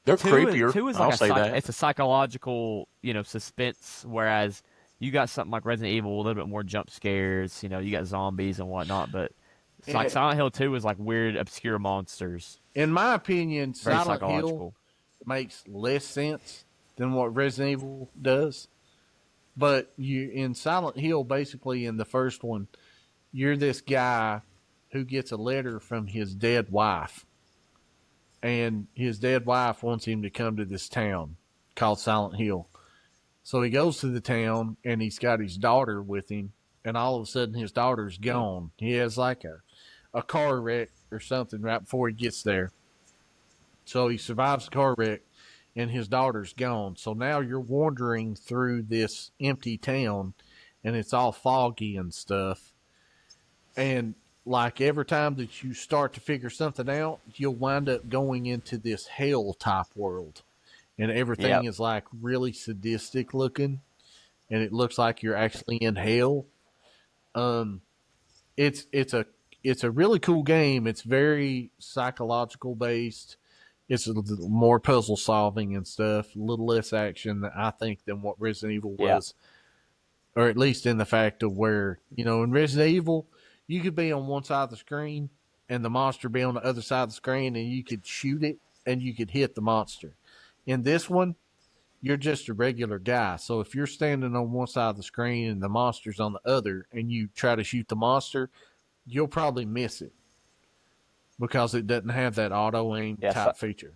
Speaker 1: They're
Speaker 4: two
Speaker 1: creepier.
Speaker 4: Two is
Speaker 1: I'll
Speaker 4: like
Speaker 1: say that.
Speaker 4: It's a psychological, suspense. Whereas you got something like Resident Evil, a little bit more jump scares. You got zombies and whatnot. But it's like Silent Hill 2 is like weird, obscure monsters.
Speaker 3: In my opinion,
Speaker 4: Very
Speaker 3: Silent Hill
Speaker 4: psychological.
Speaker 3: makes less sense than what Resident Evil does. But in Silent Hill, basically in the first one, you're this guy who gets a letter from his dead wife. And his dead wife wants him to come to this town called Silent Hill. So he goes to the town, and he's got his daughter with him, and all of a sudden his daughter's gone. He has like a car wreck or something right before he gets there. So he survives the car wreck, and his daughter's gone. So now you're wandering through this empty town, and it's all foggy and stuff. And like every time that you start to figure something out, you'll wind up going into this hell type world. And everything is like really sadistic looking, and it looks like you're actually in hell. It's a really cool game. It's very psychological based. It's a little more puzzle solving and stuff. A little less action, I think, than what Resident Evil was, or at least in the fact of where in Resident Evil, you could be on one side of the screen and the monster be on the other side of the screen, and you could shoot it and you could hit the monster. In this one, you're just a regular guy. So if you're standing on one side of the screen and the monster's on the other, and you try to shoot the monster, you'll probably miss it because it doesn't have that auto aim type feature.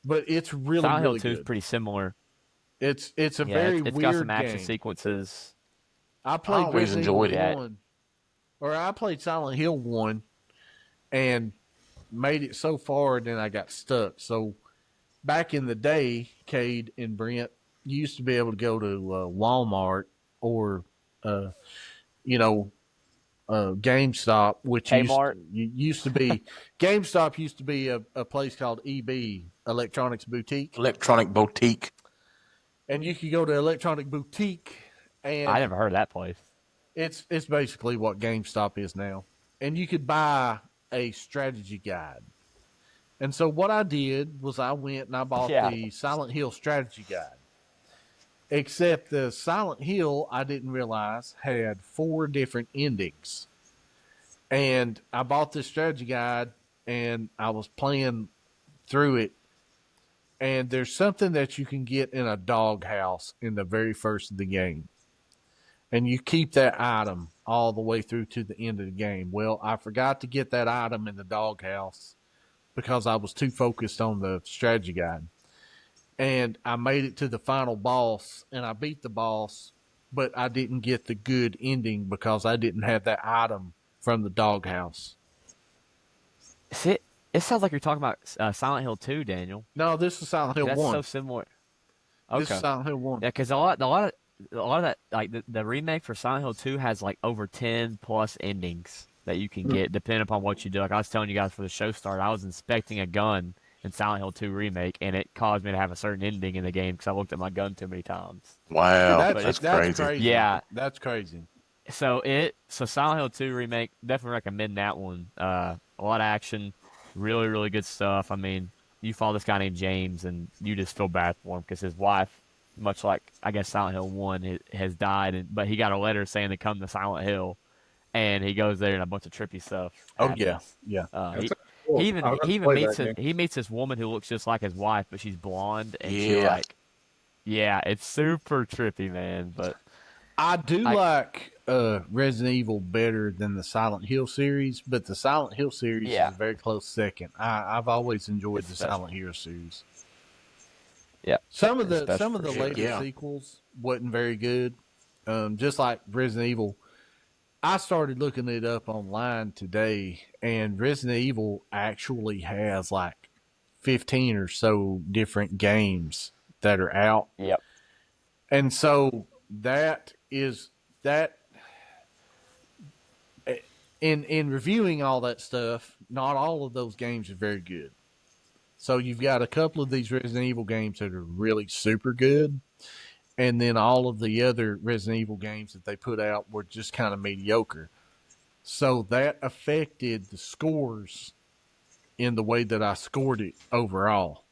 Speaker 3: But it's really,
Speaker 4: Silent Hill
Speaker 3: really
Speaker 4: 2
Speaker 3: good.
Speaker 4: is pretty similar.
Speaker 3: It's a very
Speaker 4: it's
Speaker 3: weird
Speaker 4: got some action
Speaker 3: game.
Speaker 4: sequences.
Speaker 3: I played
Speaker 1: always
Speaker 3: Resident
Speaker 1: enjoyed
Speaker 3: Evil
Speaker 1: it.
Speaker 3: 1, or I played Silent Hill 1 and made it so far, and then I got stuck. So back in the day, Cade and Brent, you used to be able to go to Walmart or, uh, you know, GameStop, which
Speaker 4: Kmart.
Speaker 3: used to be GameStop used to be a place called EB, Electronics Boutique,
Speaker 1: Electronic boutique.
Speaker 3: and you could go to Electronic Boutique,
Speaker 4: I
Speaker 3: and
Speaker 4: never heard of that place.
Speaker 3: it's basically what GameStop is now, and you could buy a strategy guide. And so what I did was I went and I bought
Speaker 4: Yeah.
Speaker 3: the Silent Hill strategy guide. Except the Silent Hill, I didn't realize, had 4 different endings. And I bought this strategy guide and I was playing through it. And there's something that you can get in a doghouse in the very first of the game. And you keep that item all the way through to the end of the game. Well, I forgot to get that item in the doghouse because I was too focused on the strategy guide. And I made it to the final boss and I beat the boss, but I didn't get the good ending because I didn't have that item from the doghouse.
Speaker 4: See, it sounds like you're talking about Silent Hill 2, Daniel.
Speaker 3: No, this is Silent Hill
Speaker 4: That's
Speaker 3: 1.
Speaker 4: so similar.
Speaker 3: This
Speaker 4: Okay.
Speaker 3: is Silent Hill 1.
Speaker 4: Yeah, because a lot of that, like the remake for Silent Hill 2 has like over 10 plus endings that you can get depending upon what you do. Like I was telling you guys for the show start, I was inspecting a gun in Silent Hill 2 remake, and it caused me to have a certain ending in the game because I looked at my gun too many times.
Speaker 1: Wow,
Speaker 3: Dude,
Speaker 1: that's
Speaker 3: that's
Speaker 1: crazy.
Speaker 4: Yeah.
Speaker 3: That's crazy.
Speaker 4: So Silent Hill 2 remake, definitely recommend that one. A lot of action, really really good stuff. I mean, you follow this guy named James, and you just feel bad for him because his wife, much like I guess Silent Hill 1, has died, but he got a letter saying to come to Silent Hill, and he goes there and a bunch of trippy stuff
Speaker 3: Oh,
Speaker 4: happens.
Speaker 3: yeah.
Speaker 4: He,
Speaker 5: cool.
Speaker 4: he even
Speaker 5: I'll have to
Speaker 4: he even
Speaker 5: play
Speaker 4: meets
Speaker 5: that
Speaker 4: he meets this woman who looks just like his wife, but she's blonde, and she
Speaker 1: Yeah.
Speaker 4: like, yeah, it's super trippy, man. But
Speaker 3: I do like Resident Evil better than the Silent Hill series, but the Silent Hill series
Speaker 4: Yeah.
Speaker 3: is a very close second. I've always enjoyed
Speaker 4: It's
Speaker 3: the
Speaker 4: special.
Speaker 3: Silent Hill series.
Speaker 4: yeah,
Speaker 3: Some of
Speaker 4: it's
Speaker 3: the
Speaker 4: special for sure.
Speaker 3: later
Speaker 1: Yeah.
Speaker 3: sequels wasn't very good. Just like Resident Evil, I started looking it up online today, and Resident Evil actually has like 15 or so different games that are out.
Speaker 4: Yep.
Speaker 3: And so that is that in reviewing all that stuff, not all of those games are very good. So you've got a couple of these Resident Evil games that are really super good, and then all of the other Resident Evil games that they put out were just kind of mediocre. So that affected the scores in the way that I scored it overall.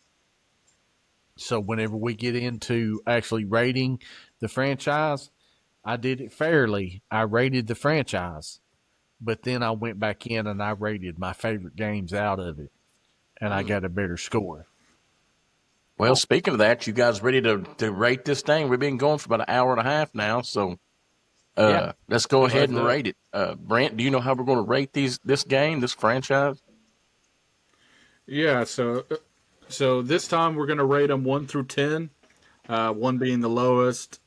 Speaker 3: So whenever we get into actually rating the franchise, I did it fairly. I rated the franchise, but then I went back in and I rated my favorite games out of it, and I got a better score.
Speaker 1: Well, speaking of that, you guys ready to rate this thing? We've been going for about an hour and a half now, so
Speaker 4: Yeah.
Speaker 1: let's go ahead and
Speaker 5: do it.
Speaker 1: rate it. Brent, do you know how we're going to rate this game, this franchise?
Speaker 5: Yeah, so this time we're gonna rate them 1 through 10. 1 being the lowest,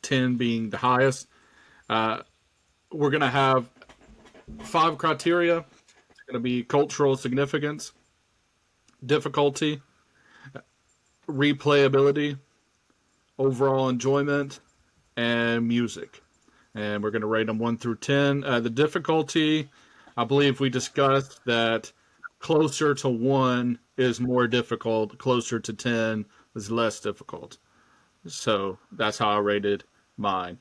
Speaker 5: 10 being the highest. We're gonna have 5 criteria. It's gonna be cultural significance, difficulty, replayability, overall enjoyment, and music. And we're gonna rate them 1 through 10. The difficulty, I believe we discussed that closer to 1 is more difficult, closer to 10 is less difficult. So that's how I rated mine.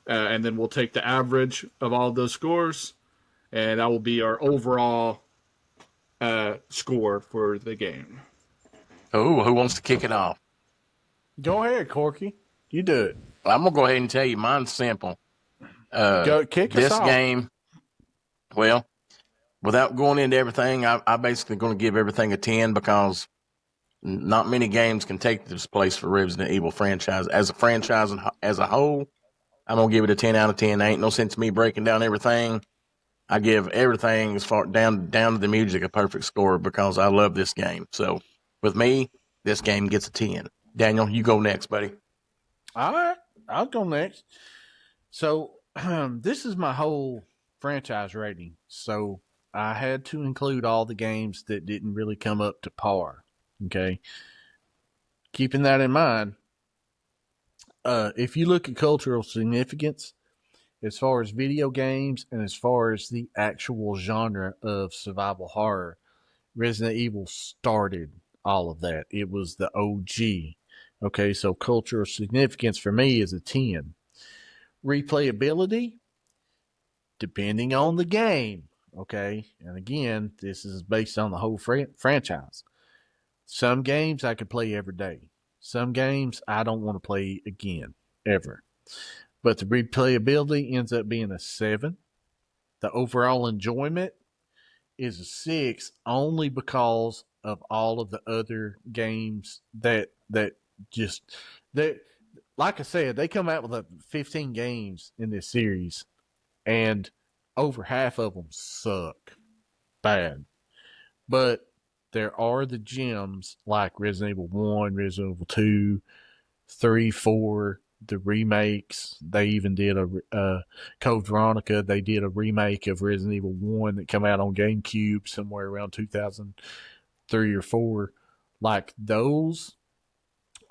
Speaker 5: And then we'll take the average of all those scores, and that will be our overall score for the game.
Speaker 1: Oh, who wants to kick it off?
Speaker 3: Go ahead, Corky. You do it.
Speaker 1: I'm going to go ahead and tell you mine's simple.
Speaker 3: Go kick us
Speaker 1: This
Speaker 3: off.
Speaker 1: game, well, without going into everything, I basically going to give everything a 10 because not many games can take this place for Resident Evil franchise. As a franchise and as a whole, I'm going to give it a 10 out of 10. There ain't no sense in me breaking down everything. I give everything as far down to the music a perfect score because I love this game. So with me, this game gets a 10. Daniel, you go next, buddy.
Speaker 3: All right, I'll go next. So this is my whole franchise rating. So I had to include all the games that didn't really come up to par. Okay. Keeping that in mind, if you look at cultural significance, as far as video games and as far as the actual genre of survival horror, Resident Evil started all of that. It was the OG. Okay, so cultural significance for me is a 10. Replayability, depending on the game. Okay, and again, this is based on the whole franchise. Some games I could play every day. Some games I don't want to play again, ever. But the replayability ends up being a 7. The overall enjoyment is a 6 only because of all of the other games that just that like I said, they come out with 15 games in this series and over half of them suck bad. But there are the gems like Resident Evil 1, Resident Evil 2, 3, 4, the remakes. They even did a Code Veronica. They did a remake of Resident Evil 1 that came out on GameCube somewhere around 2003 or 4. Like those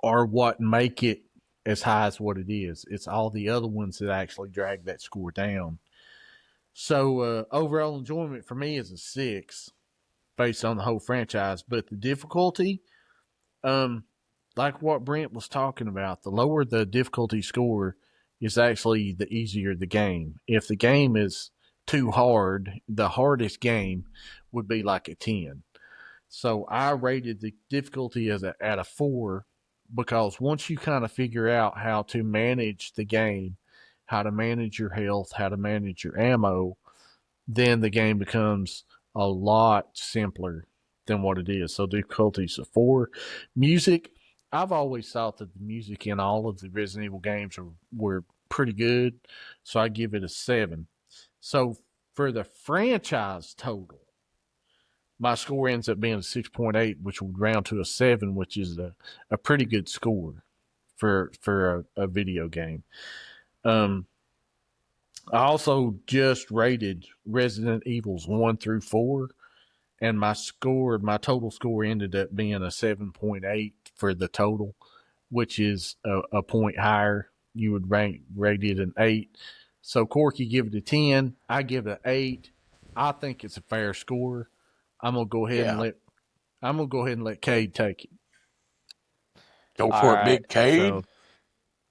Speaker 3: are what make it as high as what it is. It's all the other ones that actually drag that score down. So overall enjoyment for me is a 6 based on the whole franchise. But the difficulty, um, like what Brent was talking about, the lower the difficulty score is actually the easier the game. If the game is too hard, the hardest game would be like a 10. So I rated the difficulty as at a 4 because once you kind of figure out how to manage the game, how to manage your health, how to manage your ammo, then the game becomes a lot simpler than what it is. So difficulty's a 4. Music, I've always thought that the music in all of the Resident Evil games were pretty good, so I give it a 7. So for the franchise total, my score ends up being a 6.8, which would round to a 7, which is a pretty good score for a video game. Um, I also just rated Resident Evils 1 through 4, and my total score ended up being a 7.8 for the total, which is a point higher. You would rate it an 8. So Corky give it a 10. I give it an 8. I think it's a fair score. I'm gonna go ahead and
Speaker 1: Yeah.
Speaker 3: let Cade take it.
Speaker 1: Go
Speaker 4: All
Speaker 1: for it,
Speaker 4: right.
Speaker 1: Big Cade.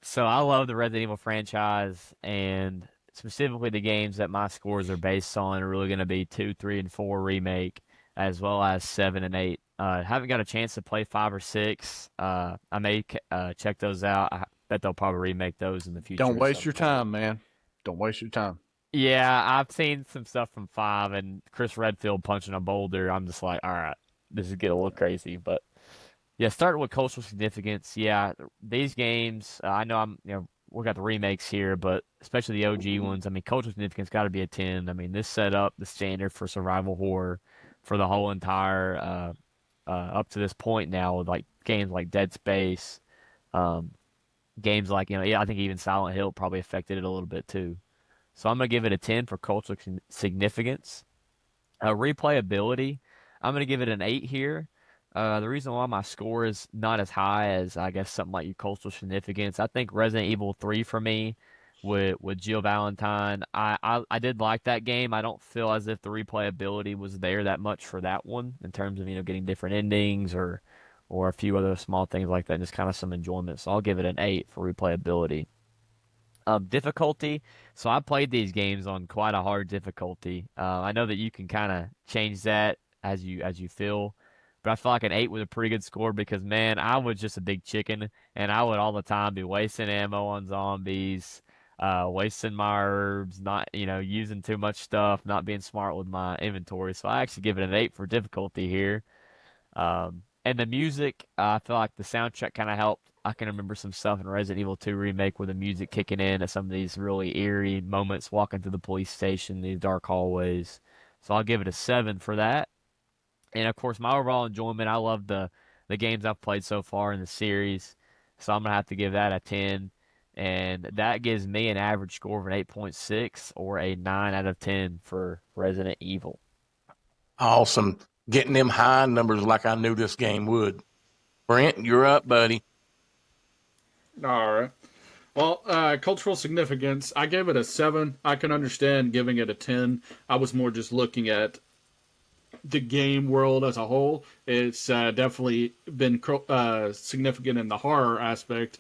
Speaker 4: So I love the Resident Evil franchise, and specifically the games that my scores are based on are really going to be 2, 3, and 4 remake, as well as 7 and 8. Haven't got a chance to play 5 or 6. I may check those out. I bet they'll probably remake those in the future
Speaker 3: Don't
Speaker 4: at
Speaker 3: waste
Speaker 4: some
Speaker 3: your
Speaker 4: point.
Speaker 3: time, man. Don't waste your time.
Speaker 4: Yeah, I've seen some stuff from 5, and Chris Redfield punching a boulder. I'm just like, all right, this is getting a little crazy, but. Yeah, starting with cultural significance. Yeah, these games. I know we got the remakes here, but especially the OG ones. I mean, cultural significance got to be a 10. I mean, this set up the standard for survival horror for the whole entire up to this point now with like games like Dead Space, um, games like yeah, I think even Silent Hill probably affected it a little bit too. So I'm gonna give it a 10 for cultural significance. Replayability, I'm going to give it an 8 here. The reason why my score is not as high as I guess something like your cultural significance, I think Resident Evil 3 for me with Jill Valentine, I did like that game. I don't feel as if the replayability was there that much for that one in terms of getting different endings or a few other small things like that, just kind of some enjoyment. So I'll give it an 8 for replayability. Difficulty. So I played these games on quite a hard difficulty. I know that you can kind of change that as you feel, but I feel like an 8 was a pretty good score because man, I was just a big chicken, and I would all the time be wasting ammo on zombies, wasting my herbs, not using too much stuff, not being smart with my inventory. So I actually give it an 8 for difficulty here. And the music, I feel like the soundtrack kind of helped. I can remember some stuff in Resident Evil 2 remake with the music kicking in at some of these really eerie moments walking through the police station, these dark hallways. So I'll give it a 7 for that. And of course, my overall enjoyment, I love the games I've played so far in the series. So I'm gonna have to give that a 10. And that gives me an average score of an 8.6 or a 9 out of 10 for Resident Evil.
Speaker 1: Awesome. getting them high numbers like I knew this game would. Brent, you're up, buddy.
Speaker 5: All right. Well, cultural significance, I gave it a 7. I can understand giving it a 10. I was more just looking at the game world as a whole. It's definitely been significant in the horror aspect.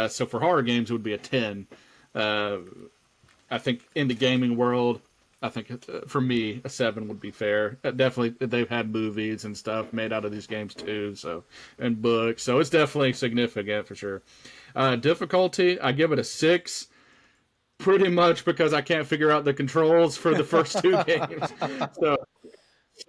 Speaker 5: So for horror games, it would be a 10. Uh, I think in the gaming world, I think for me, a 7 would be fair. Definitely, they've had movies and stuff made out of these games too, so and books. So it's definitely significant for sure. Difficulty, I give it a 6. Pretty much because I can't figure out the controls for the first 2 games. So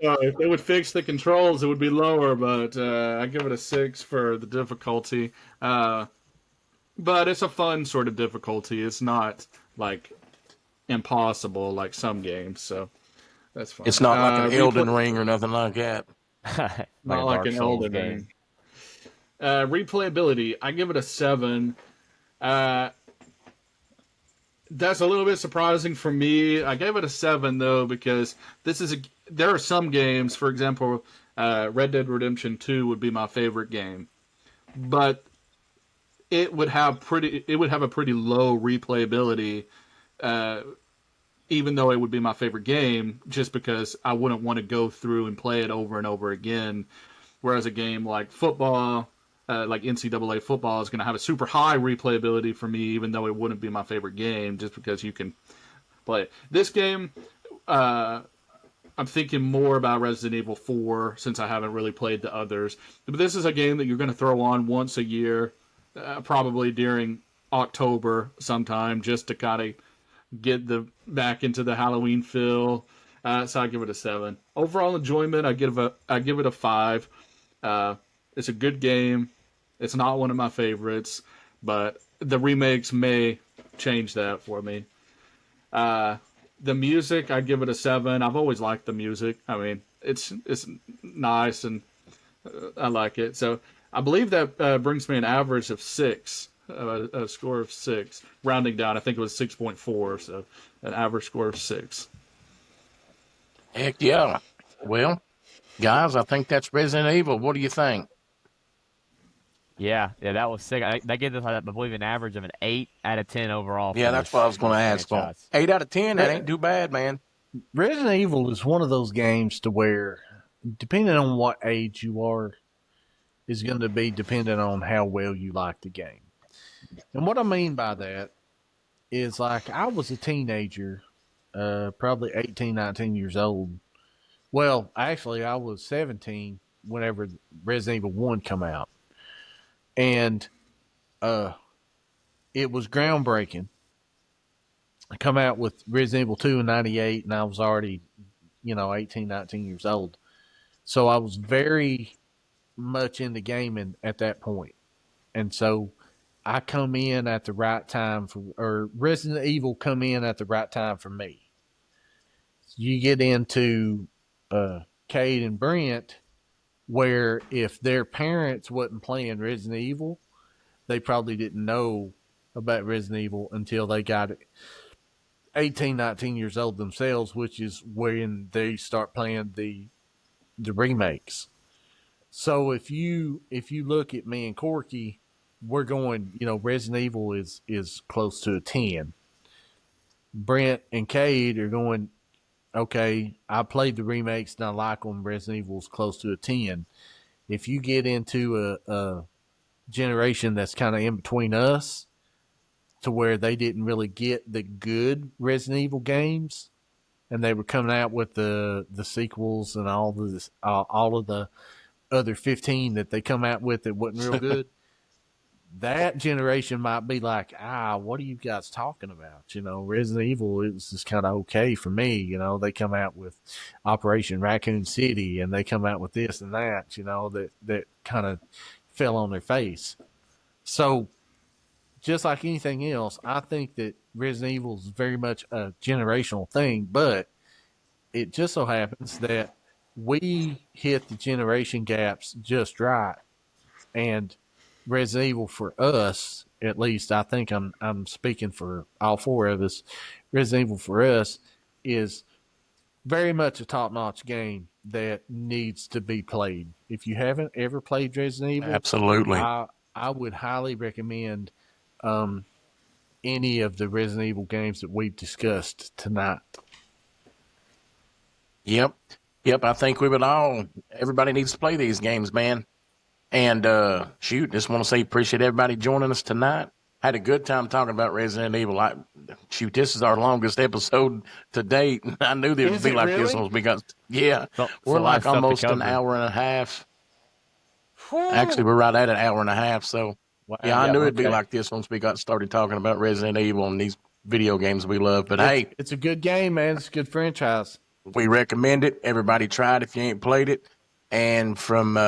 Speaker 5: if they would fix the controls, it would be lower, but I give it a 6 for the difficulty. But it's a fun sort of difficulty. It's not like impossible like some games, so that's fine.
Speaker 1: It's not like an Elden Ring or nothing like that.
Speaker 5: Not like an Elden Ring. Replayability, I give it a 7. That's a little bit surprising for me. I gave it a 7 though because there are some games, for example, Red Dead Redemption 2 would be my favorite game, but it would have a pretty low replayability, even though it would be my favorite game, just because I wouldn't want to go through and play it over and over again. Whereas a game like football, like NCAA football, is going to have a super high replayability for me, even though it wouldn't be my favorite game, just because you can play it. This game, I'm thinking more about Resident Evil 4 since I haven't really played the others. But this is a game that you're going to throw on once a year, probably during October sometime, just to kind of get back into the Halloween feel. So I give it a 7. Overall enjoyment, I give it a 5. It's a good game. It's not one of my favorites, but the remakes may change that for me. The music, I give it a 7. I've always liked the music. I mean, it's nice and I like it. So I believe that brings me an average of 6, a score of 6. Rounding down, I think it was 6.4, so an average score of 6.
Speaker 1: Heck yeah. Well, guys, I think that's Resident Evil. What do you think?
Speaker 4: Yeah, that was sick. That gave us, I believe, an average of an 8 out of 10 overall.
Speaker 1: Yeah, that's what I was going to ask for. 8 out of 10, that ain't too bad, man.
Speaker 3: Resident Evil is one of those games to where, depending on what age you are, is going to be dependent on how well you like the game. And what I mean by that is, like, I was a teenager, probably 18, 19 years old. Well, actually, I was 17 whenever Resident Evil 1 come out. And it was groundbreaking. I come out with Resident Evil 2 in 98, and I was already, 18, 19 years old. So I was very much into gaming at that point. And so I come in at the right time or Resident Evil come in at the right time for me. You get into Cade and Brent, where if their parents wasn't playing Resident Evil, they probably didn't know about Resident Evil until they got 18, 19 years old themselves, which is when they start playing the remakes. So if you look at me and Corky, we're going, Resident Evil is close to a 10. Brent and Cade are going, okay, I played the remakes and I like them. Resident Evil's close to a 10. If you get into a generation that's kind of in between us, to where they didn't really get the good Resident Evil games, and they were coming out with the sequels and all of the other 15 that they come out with that wasn't real good. That generation might be like, what are you guys talking about? Resident Evil is just kind of okay for me. They come out with Operation Raccoon City, and they come out with this and that, that kind of fell on their face. So just like anything else, I think that Resident Evil is very much a generational thing, but it just so happens that we hit the generation gaps just right. And Resident Evil for us, at least I think I'm speaking for all four of us, Resident Evil for us is very much a top-notch game that needs to be played. If you haven't ever played Resident Evil,
Speaker 1: Absolutely.
Speaker 3: I would highly recommend any of the Resident Evil games that we've discussed tonight.
Speaker 1: Yep. I think everybody needs to play these games, man. And just want to say appreciate everybody joining us tonight. Had a good time talking about Resident Evil. This is our longest episode to date. I knew there would be like this one because, we're like almost an hour and a half. Actually, we're right at an hour and a half. So, I knew it'd be like this once we got started talking about Resident Evil and these video games we love. But
Speaker 3: it's a good game, man. It's a good franchise.
Speaker 1: We recommend it. Everybody try it if you ain't played it. And from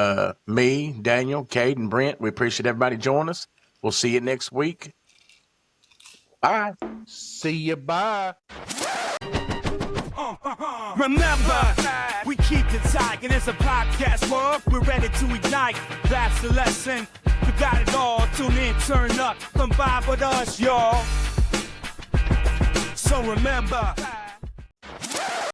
Speaker 1: me, Daniel, Cade, and Brent, we appreciate everybody joining us. We'll see you next week. Bye.
Speaker 3: See you. Bye.
Speaker 2: Remember, we keep it tight, and it's a podcast world. We're ready to ignite. That's the lesson. We got it all. Tune in, turn up, come vibe with us, y'all. So remember.